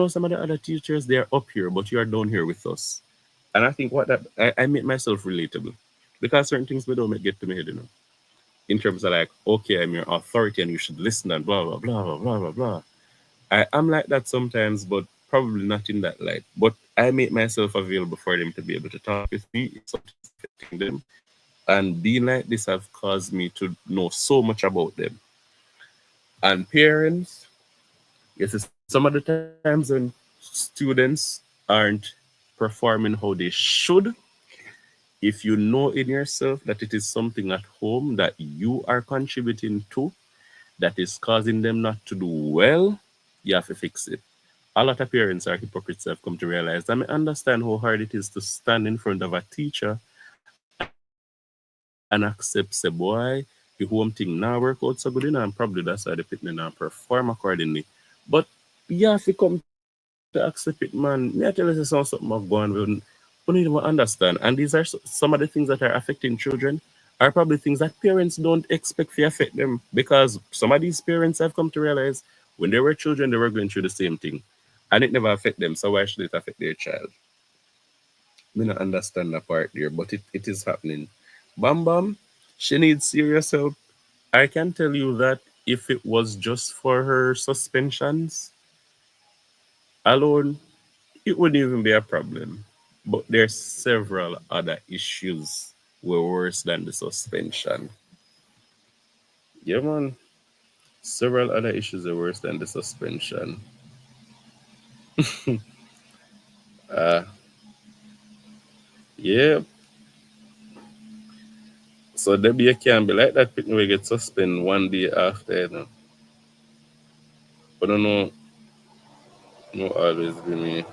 some of the other teachers, they are up here, but you are down here with us. And I think I make myself relatable. Because certain things we don't get to me head. In terms of like, okay, I'm your authority and you should listen and blah blah blah blah blah blah blah. I am like that sometimes, but probably not in that light. But I make myself available for them to be able to talk with me if something's affecting them. And being like this have caused me to know so much about them. And parents, yes, some of the times when students aren't performing how they should, if you know in yourself that it is something at home that you are contributing to that is causing them not to do well, you have to fix it. A lot of parents are hypocrites I've come to realize. I may understand how hard it is to stand in front of a teacher and accept, say, boy, the home thing now work out so good, and probably that's why the pitney now perform accordingly. But you have to come to accept it, man. Me I tell you, say something I've gone with. We don't even understand. And these are some of the things that are affecting children. are probably things that parents don't expect to affect them, because some of these parents have come to realize when they were children, they were going through the same thing and it never affect them. So why should it affect their child? Me not understand that part there, but it is happening. Bam Bam, she needs serious help. I can tell you that if it was just for her suspensions alone, it wouldn't even be a problem. But there's several other issues were worse than the suspension. Yeah, man. Several other issues are worse than the suspension. Uh, yeah. So Debbie can be like that picnic we get suspended one day after, you know. But no, no, no, always be me.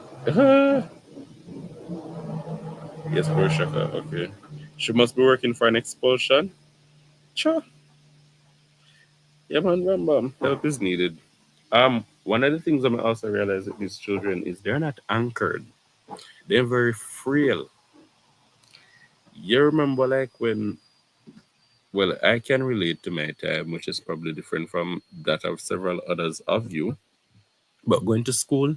Yes, for Shaka. Okay. She must be working for an expulsion. Sure. Yeah, man, bam, bam. Help is needed. One of the things I'm also realize with these children is they're not anchored. They're very frail. You remember, like when, well, I can relate to my time, which is probably different from that of several others of you. But going to school,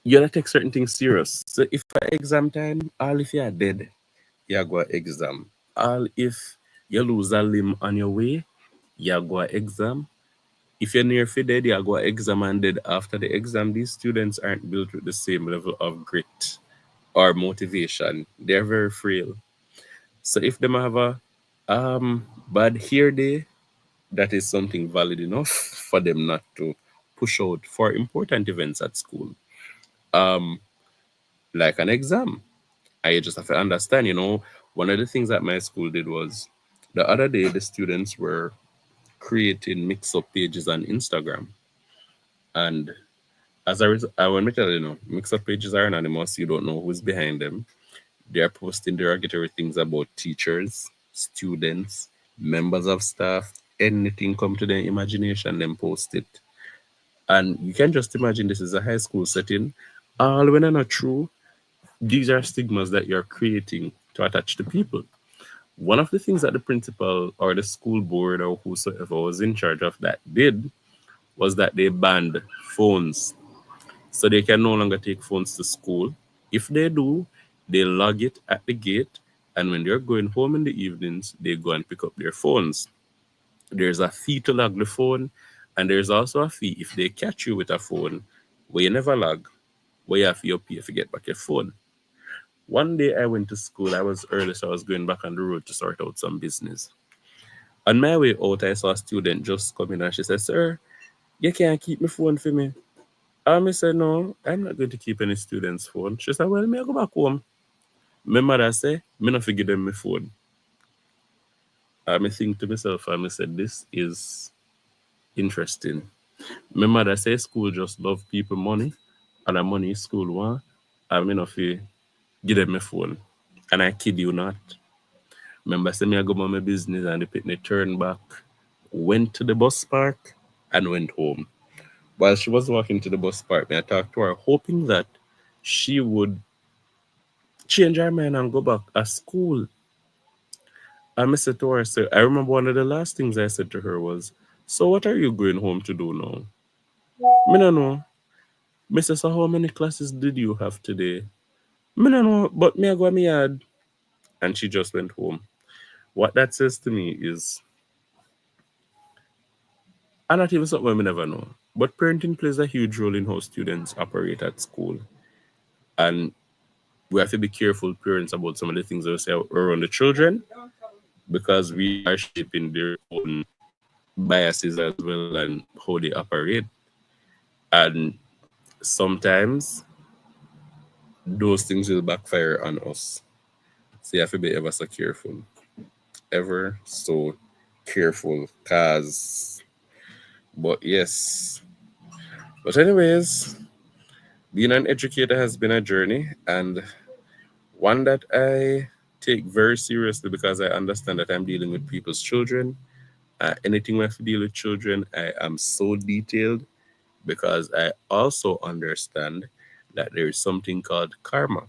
you gotta take certain things serious. So if for exam time, all if you're dead, you go exam. All if you lose a limb on your way, you go exam. If you're near for dead, you go exam and dead after the exam. These students aren't built with the same level of grit or motivation. They're very frail. So if them have a bad hair day, that is something valid enough for them not to push out for important events at school. Um, like an exam. I just have to understand, one of the things that my school did was the other day the students were creating mix-up pages on Instagram. And as a result, I want to tell you, mix-up pages are anonymous. You don't know who's behind them. They are posting derogatory things about teachers, students, members of staff, anything come to their imagination, then post it. And you can just imagine this is a high school setting. All when are not true, these are stigmas that you're creating to attach to people. One of the things that the principal or the school board or whosoever was in charge of that did was that they banned phones. So they can no longer take phones to school. If they do, they log it at the gate. And when they're going home in the evenings, they go and pick up their phones. There's a fee to log the phone, and there's also a fee if they catch you with a phone where you never log, where you have to pay if you get back your phone. One day I went to school. I was early, so I was going back on the road to sort out some business. On my way out, I saw a student just come in and she said, "Sir, you can't keep my phone for me." I said, "No, I'm not going to keep any student's phone." She said, "Well, may I go back home?" My mother said, "Me not forget them my phone." I think to myself, I said, "This is interesting." My mother say school just love people money, and the money school want. I mean, if you give them my phone, and I kid you not. Remember, say me I go on my business and the pitney turned back, went to the bus park, and went home. While she was walking to the bus park, I talked to her, hoping that she would change her mind and go back at school. And I said to her, I remember one of the last things I said to her was, "So what are you going home to do now?" Me no know. Me say, "So how many classes did you have today?" Me no know, but me I go me yard. And she just went home. What that says to me is, and not even something we never know, but parenting plays a huge role in how students operate at school. And we have to be careful, parents, about some of the things that we say around the children, because we are shaping their own biases as well and how they operate. And sometimes those things will backfire on us. So you have to be ever so careful. Ever so careful. But yes. But anyways, being an educator has been a journey and one that I take very seriously because I understand that I'm dealing with people's children. Anything we have to deal with children, I am so detailed because I also understand that there is something called karma.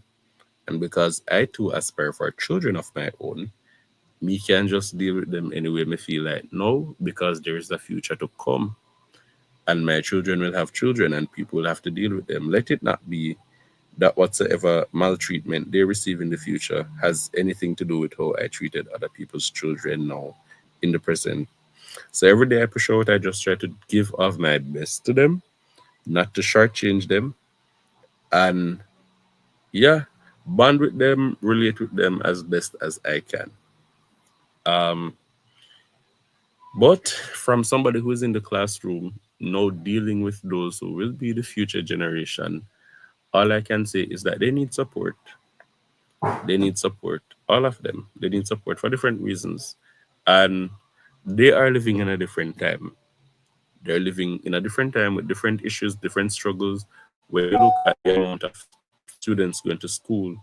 And because I too aspire for children of my own, Me can just deal with them anyway me feel like no, because there is a future to come, and my children will have children and people will have to deal with them. Let it not be that whatsoever maltreatment they receive in the future has anything to do with how I treated other people's children now in the present. So every day I push out, I just try to give of my best to them, not to shortchange them, and yeah, bond with them, relate with them as best as I can. Um, but from somebody who is in the classroom, now dealing with those who will be the future generation, all I can say is that they need support. They need support. All of them. They need support for different reasons. And they are living in a different time. They're living in a different time with different issues, different struggles. When you look at the amount of students going to school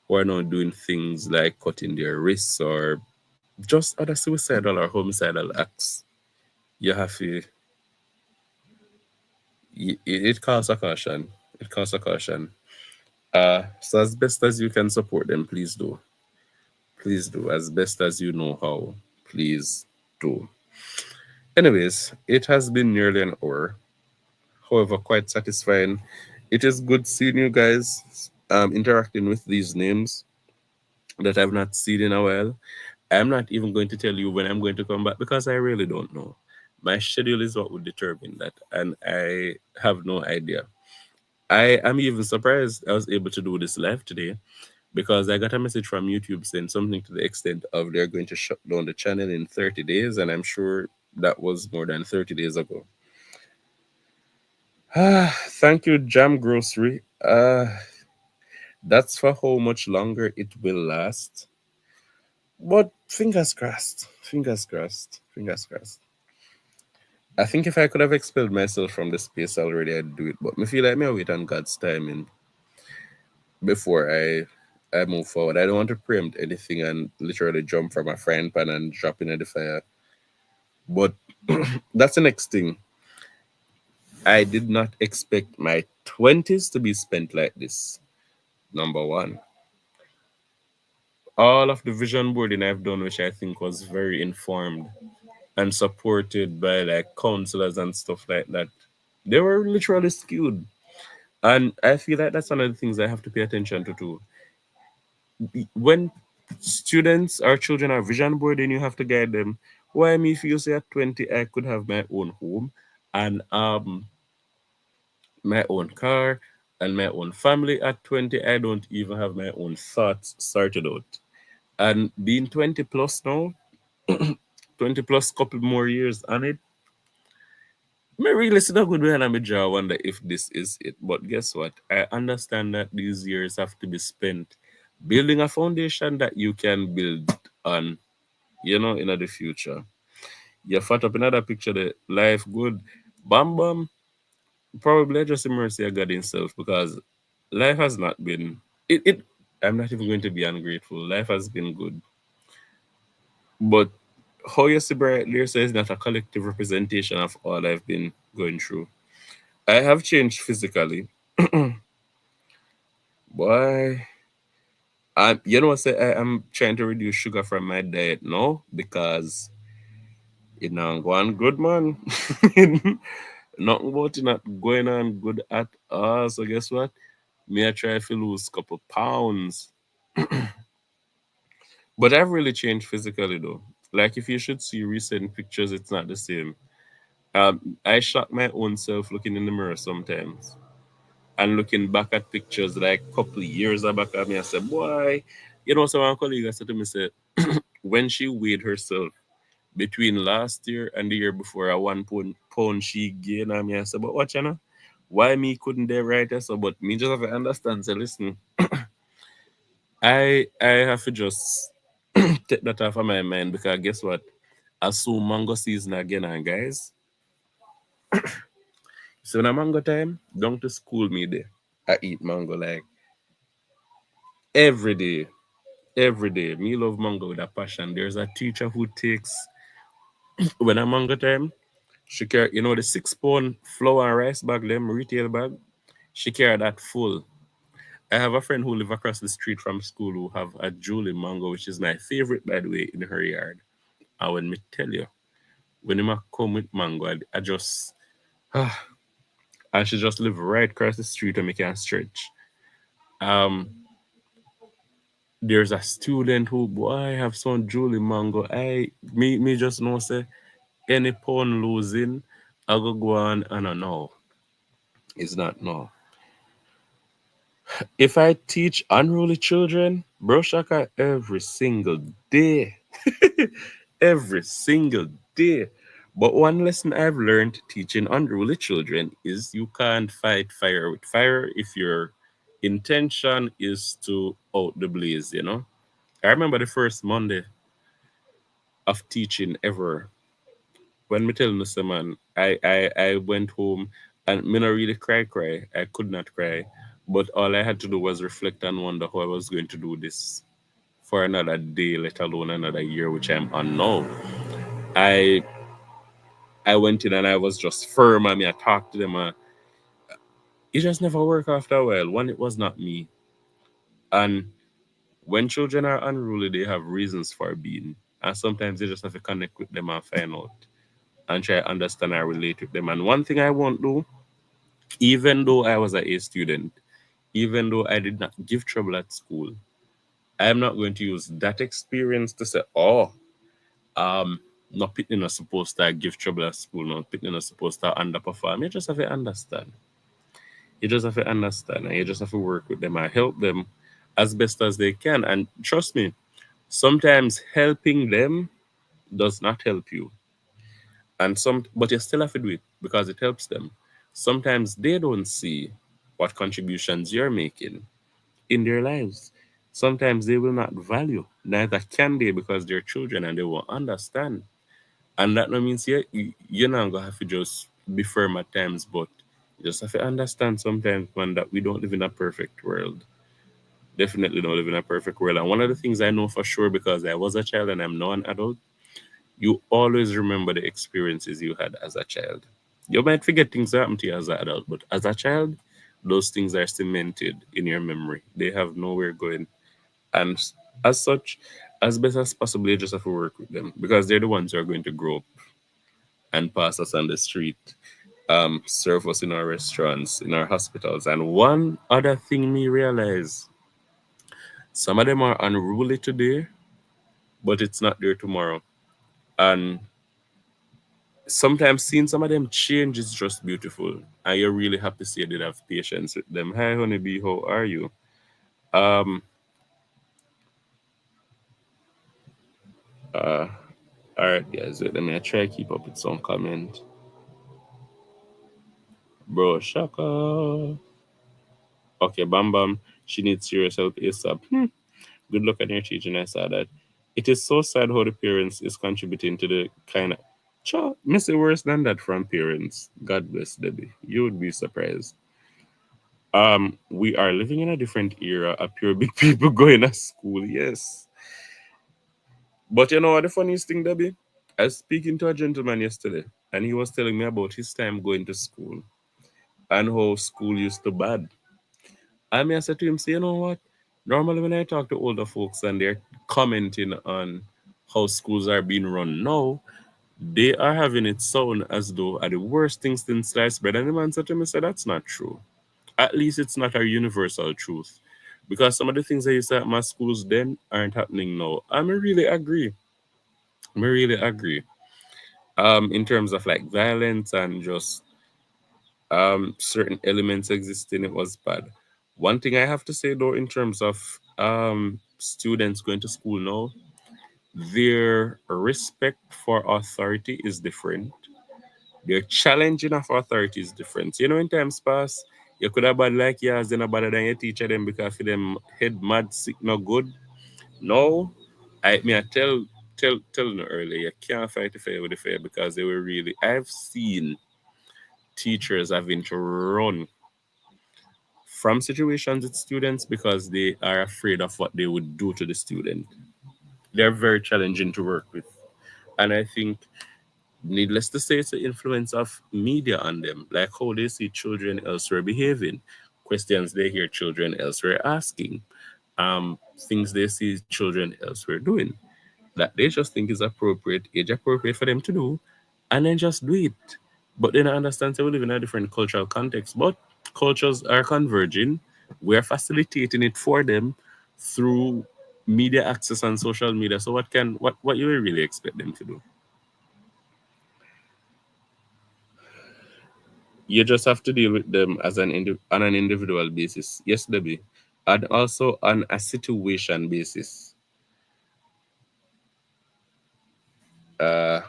who are now doing things like cutting their wrists or just other suicidal or homicidal acts, you have to, it calls a caution. It calls a caution. So as best as you can support them, please do. Please do. As best as you know how, please do. Anyways, it has been nearly an hour. However, quite satisfying. It is good seeing you guys interacting with these names that I've not seen in a while. I'm not even going to tell you when I'm going to come back because I really don't know. My schedule is what would determine that, and I have no idea. I am even surprised I was able to do this live today because I got a message from YouTube saying something to the extent of they're going to shut down the channel in 30 days, and I'm sure that was more than 30 days ago. Thank you, Jam Grocery. That's for how much longer it will last. But fingers crossed, fingers crossed, fingers crossed. I think if I could have expelled myself from the space already, I'd do it. But me feel like me wait on God's timing before I move forward. I don't want to preempt anything and literally jump from a frying pan and drop in the fire. But that's the next thing. I did not expect my 20s to be spent like this. Number one, all of the vision boarding I've done, which I think was very informed and supported by like counselors and stuff like that, they were literally skewed. And I feel like that's one of the things I have to pay attention to too. When students or children are vision boarding, you have to guide them. Why me if you say at 20 I could have my own home and my own car and my own family. At 20 I don't even have my own thoughts sorted out. And being 20 plus now, 20 plus couple more years on it, me really sit down good way and I jaw wonder if this is it. But guess what? I understand that these years have to be spent building a foundation that you can build on, in the future. You fat up another picture the life good. Bam bam. Probably just a mercy of God himself because life has not been it I'm not even going to be ungrateful. Life has been good. But how you see Bright Lear is not a collective representation of all I've been going through. I have changed physically. Boy, say I am trying to reduce sugar from my diet now because it now going good, man. Nothing about it not going on good at all. So guess what? Me I try to lose a couple pounds, but I've really changed physically though. Like if you should see recent pictures, it's not the same. I shock my own self looking in the mirror sometimes and looking back at pictures like a couple of years back at me. I said, boy, so one colleague I said to me, said, when she weighed herself between last year and the year before, a 1 pound she gained. And me, I said, but what, why me couldn't they write us? So, but me just have to understand. So listen, I have to just take that off of my mind because guess what? As soon mango season again, and guys. So when a mango time, down to school me there. I eat mango like every day. Every day. Me love mango with a passion. There's a teacher who takes when a mango time, she carry the 6 pound flour and rice bag, them retail bag. She carry that full. I have a friend who live across the street from school who have a Julie mango, which is my favorite, by the way, in her yard. And when me tell you, when him a come with mango, I just, ah, and she just live right across the street and me can stretch. Um, there's a student who, boy, have some Julie mango. Me just know say any pawn losing, I go on and I know. It's not no. If I teach unruly children, bro shaka every single day. Every single day. But one lesson I've learned teaching unruly children is you can't fight fire with fire if your intention is to out the blaze. I remember the first Monday of teaching ever. When me tell Mr. Man, I went home and me not really cry. I could not cry. But all I had to do was reflect and wonder how I was going to do this for another day, let alone another year, which I'm on now. I I went in and I was just firm. I talked to them. It just never worked after a while. One, it was not me. And when children are unruly, they have reasons for being. And sometimes you just have to connect with them and find out and try to understand and relate with them. And one thing I won't do, even though I was an A student, even though I did not give trouble at school, I'm not going to use that experience to say, oh, um, not Pitney not supposed to give trouble at school, not Pitney not supposed to underperform. You just have to understand. You just have to understand and you just have to work with them and help them as best as they can. And trust me, sometimes helping them does not help you. But you still have to do it because it helps them. Sometimes they don't see what contributions you're making in their lives. Sometimes they will not value, neither can they because they're children and they won't understand. And that no means you're not gonna have to just be firm at times, but you just have to understand sometimes, man, that we don't live in a perfect world. Definitely don't live in a perfect world. And one of the things I know for sure because I was a child and I'm now an adult, you always remember the experiences you had as a child. You might forget things that happened to you as an adult, but as a child, those things are cemented in your memory. They have nowhere going. And as such, as best as possible, you just have to work with them because they're the ones who are going to grow up and pass us on the street, serve us in our restaurants, in our hospitals. And one other thing me realize, some of them are unruly today, but it's not there tomorrow. And sometimes seeing some of them change is just beautiful. And you're really happy to see you did have patience with them. Hi, honeybee, how are you? Um, uh, all right, guys, wait, let me try to keep up with some comment. Bro, Shaka. Okay, Bam Bam, she needs serious help ASAP. Good luck on your teaching. I saw that. It is so sad how the parents is contributing to the kind of miss it worse than that from parents. God bless Debbie. You would be surprised. We are living in a different era. A pure big people going to school. Yes. But you know what the funniest thing, Debbie? I was speaking to a gentleman yesterday, and he was telling me about his time going to school and how school used to bad. I said to him, say, you know what? Normally, when I talk to older folks and they're commenting on how schools are being run now, they are having it sound as though are the worst things since sliced bread. And the man said to me, said, that's not true. At least it's not a universal truth. Because some of the things that used to happen at schools then aren't happening now. Really agree. I really agree. In terms of like violence and just certain elements existing, it was bad. One thing I have to say though, in terms of students going to school now, their respect for authority is different. Their challenging of authority is different. You know, in times past, you could have bad like yours, then better than your teacher them because for them head mad sick no good. No, I tell them earlier, you can't fight the fair with the fair because they were really I've seen teachers having to run from situations with students because they are afraid of what they would do to the student. They're very challenging to work with. And I think, needless to say, it's the influence of media on them, like how they see children elsewhere behaving. questions they hear children elsewhere asking, things they see children elsewhere doing, that they just think is appropriate, age appropriate for them to do, and then just do it. But then I understand that we live in a different cultural context, but cultures are converging. We're facilitating it for them through media access and social media. So what you will really expect them to do? You just have to deal with them as on an individual basis. Yes, Debbie, and also on a situation basis. Uh,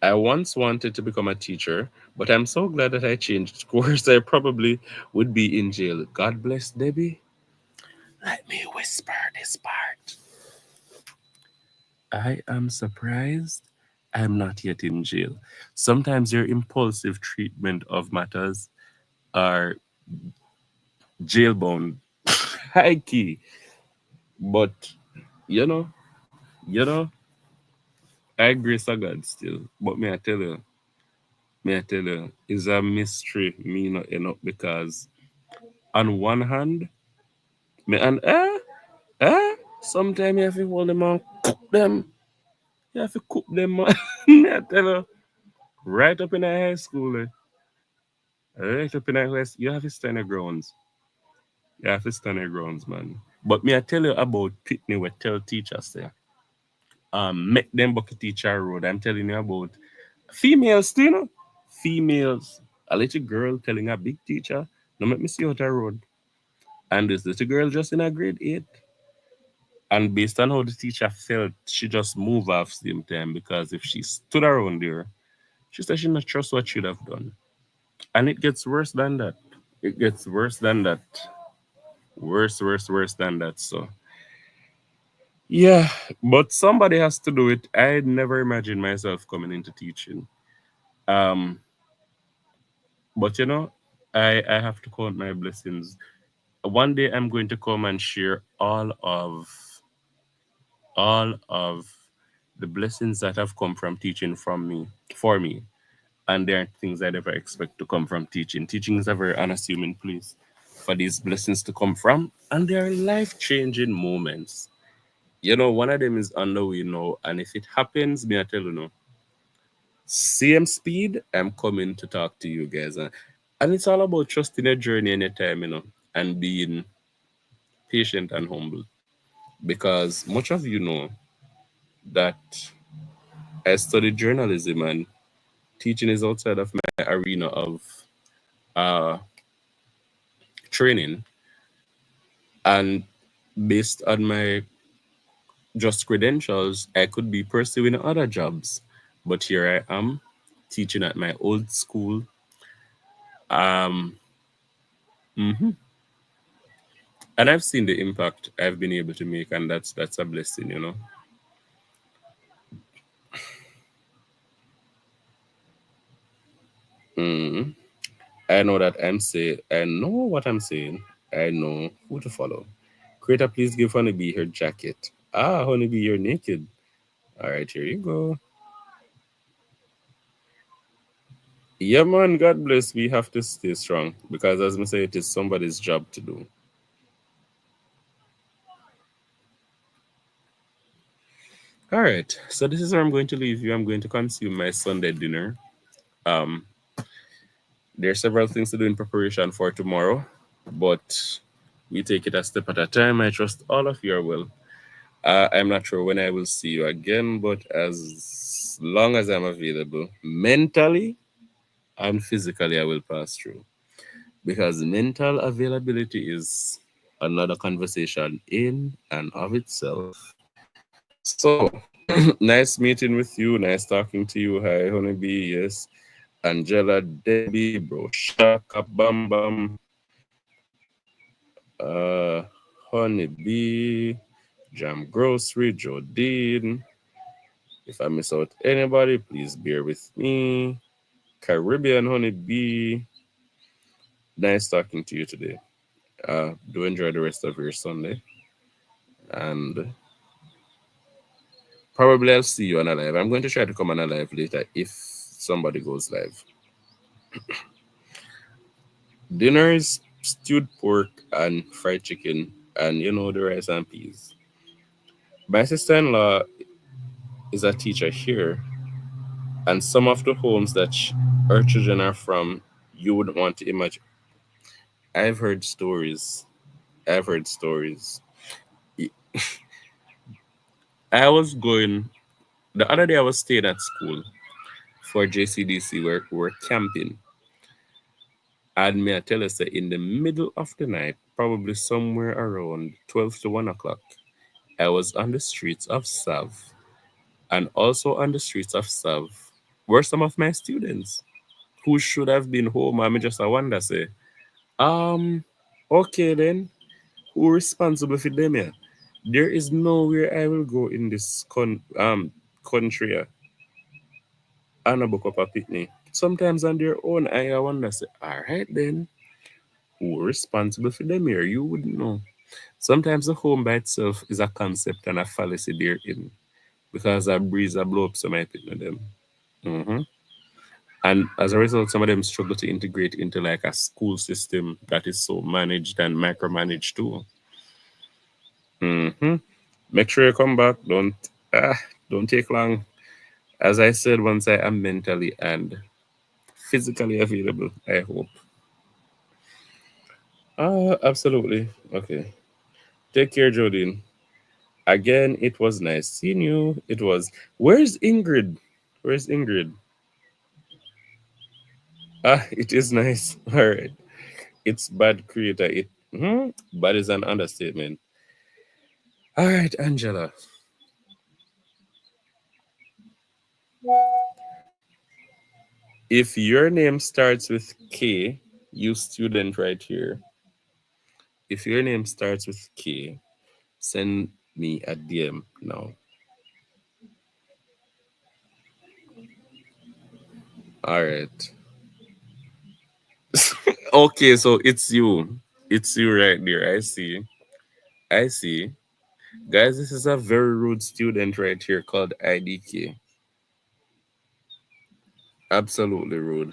I once wanted to become a teacher, but I'm so glad that I changed course. I probably would be in jail. God bless Debbie. Let me whisper this part. I am surprised I'm not yet in jail. Sometimes your impulsive treatment of matters are jailbound. High key. But you know, you know, I grace of God still. But may I tell you, it's a mystery me not enough because on one hand, me and sometimes you have to hold them and cook them. You have to cook them, man. Me I tell you, right up in the high school, right up in the high school, you have to stand your grounds. You have to stand your grounds, man. But me I tell you about Pitney we tell teachers there. Make them bucket teacher road. I'm telling you about females, too, you know? Females. A little girl telling a big teacher, no make me see out the road. And this little girl just in a grade 8. And based on how the teacher felt, she just moved off same time because if she stood around there, she said she not trust what she'd have done. And it gets worse than that. It gets worse than that. Worse, worse, worse than that. So yeah, but somebody has to do it. I never imagined myself coming into teaching. Um, but I have to count my blessings. One day I'm going to come and share all of the blessings that have come from teaching from me for me. And there are things I never expect to come from teaching. Teaching is a very unassuming place for these blessings to come from. And they are life-changing moments. One of them is on the way now. And if it happens, me I tell you no. Same speed, I'm coming to talk to you guys. And it's all about trusting your journey and your time, and being patient and humble. Because much of you know that I studied journalism and teaching is outside of my arena of uh, training. And based on my just credentials, I could be pursuing other jobs. But here I am teaching at my old school. Um, mhm. And I've seen the impact I've been able to make, and that's a blessing. Mhm. I know that I know what I'm saying. I know who to follow. Creator, please give Honeybee her jacket. Ah, Honeybee, you're naked. All right, here you go. Yeah, man, God bless. We have to stay strong because, as I say, it is somebody's job to do. All right, so this is where I'm going to leave you. I'm going to consume my Sunday dinner. Um, there are several things to do in preparation for tomorrow, but we take it a step at a time. I trust all of you are well. I'm not sure when I will see you again, but as long as I'm available, mentally and physically, I will pass through because mental availability is another conversation in and of itself. So, nice meeting with you. Nice talking to you. Hi, Honeybee. Yes. Angela, Debbie, Bro, Shaka, Bam Bam, uh, Honeybee, Jam Grocery, Jodine. If I miss out anybody, please bear with me. Caribbean Honeybee. Nice talking to you today. Do enjoy the rest of your Sunday. And probably I'll see you on a live. I'm going to try to come on a live later if somebody goes live. Dinner is stewed pork and fried chicken, and the rice and peas. My sister-in-law is a teacher here, and some of the homes that her children are from, you wouldn't want to imagine. I've heard stories. I've heard stories. I I was going the other day. I was staying at school for JCDC. We're camping, and may I tell us that in the middle of the night, probably somewhere around 12 to 1 o'clock, I was on the streets of Sav, and also on the streets of Sav were some of my students who should have been home. I just I wonder say, um, okay then, who responsible for them here? There is nowhere I will go in this country and a book up a picnic. Sometimes on their own, I wonder say, all right then, who responsible for them here? You wouldn't know. Sometimes the home by itself is a concept and a fallacy therein because a breeze a blow up some I picnic them. hmm And as a result, some of them struggle to integrate into like a school system that is so managed and micromanaged too. hmm Make sure you come back. Don't take long. As I said, once I am mentally and physically available, I hope. Absolutely. Okay. Take care, Jodine. Again, it was nice seeing you. It was. Where's Ingrid? Where's Ingrid? It is nice. All right. It's bad creator. Bad is an understatement. All right, Angela. If your name starts with K, you student right here. If your name starts with K, send me a DM now. All right. Okay, so it's you. It's you right there. I see. I see. Guys, this is a very rude student right here called IDK. Absolutely rude.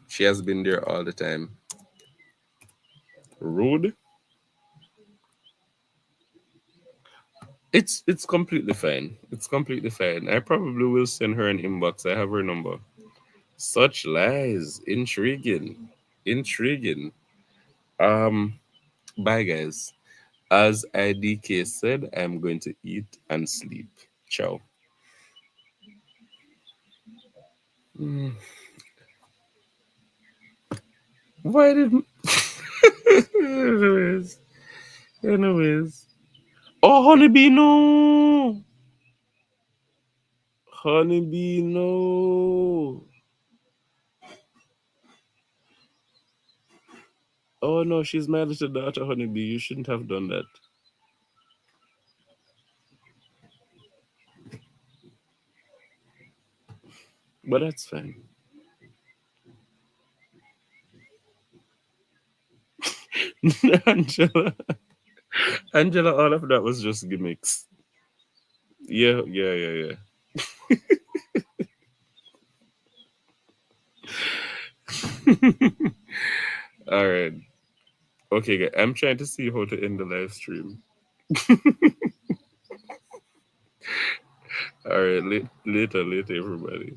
She has been there all the time. Rude? It's completely fine. It's completely fine. I probably will send her an inbox. I have her number. Such lies. Intriguing. Intriguing. Um, bye guys. As IDK said, I'm going to eat and sleep. Ciao. Mm, why did anyways. Anyways. Oh honeybee no. Honeybee no. Oh no, she's my little daughter, honeybee. You shouldn't have done that. But that's fine. Angela. Angela, all of that was just gimmicks. Yeah, yeah, yeah, yeah. All right. Okay, I'm trying to see how to end the live stream. All right, later, everybody.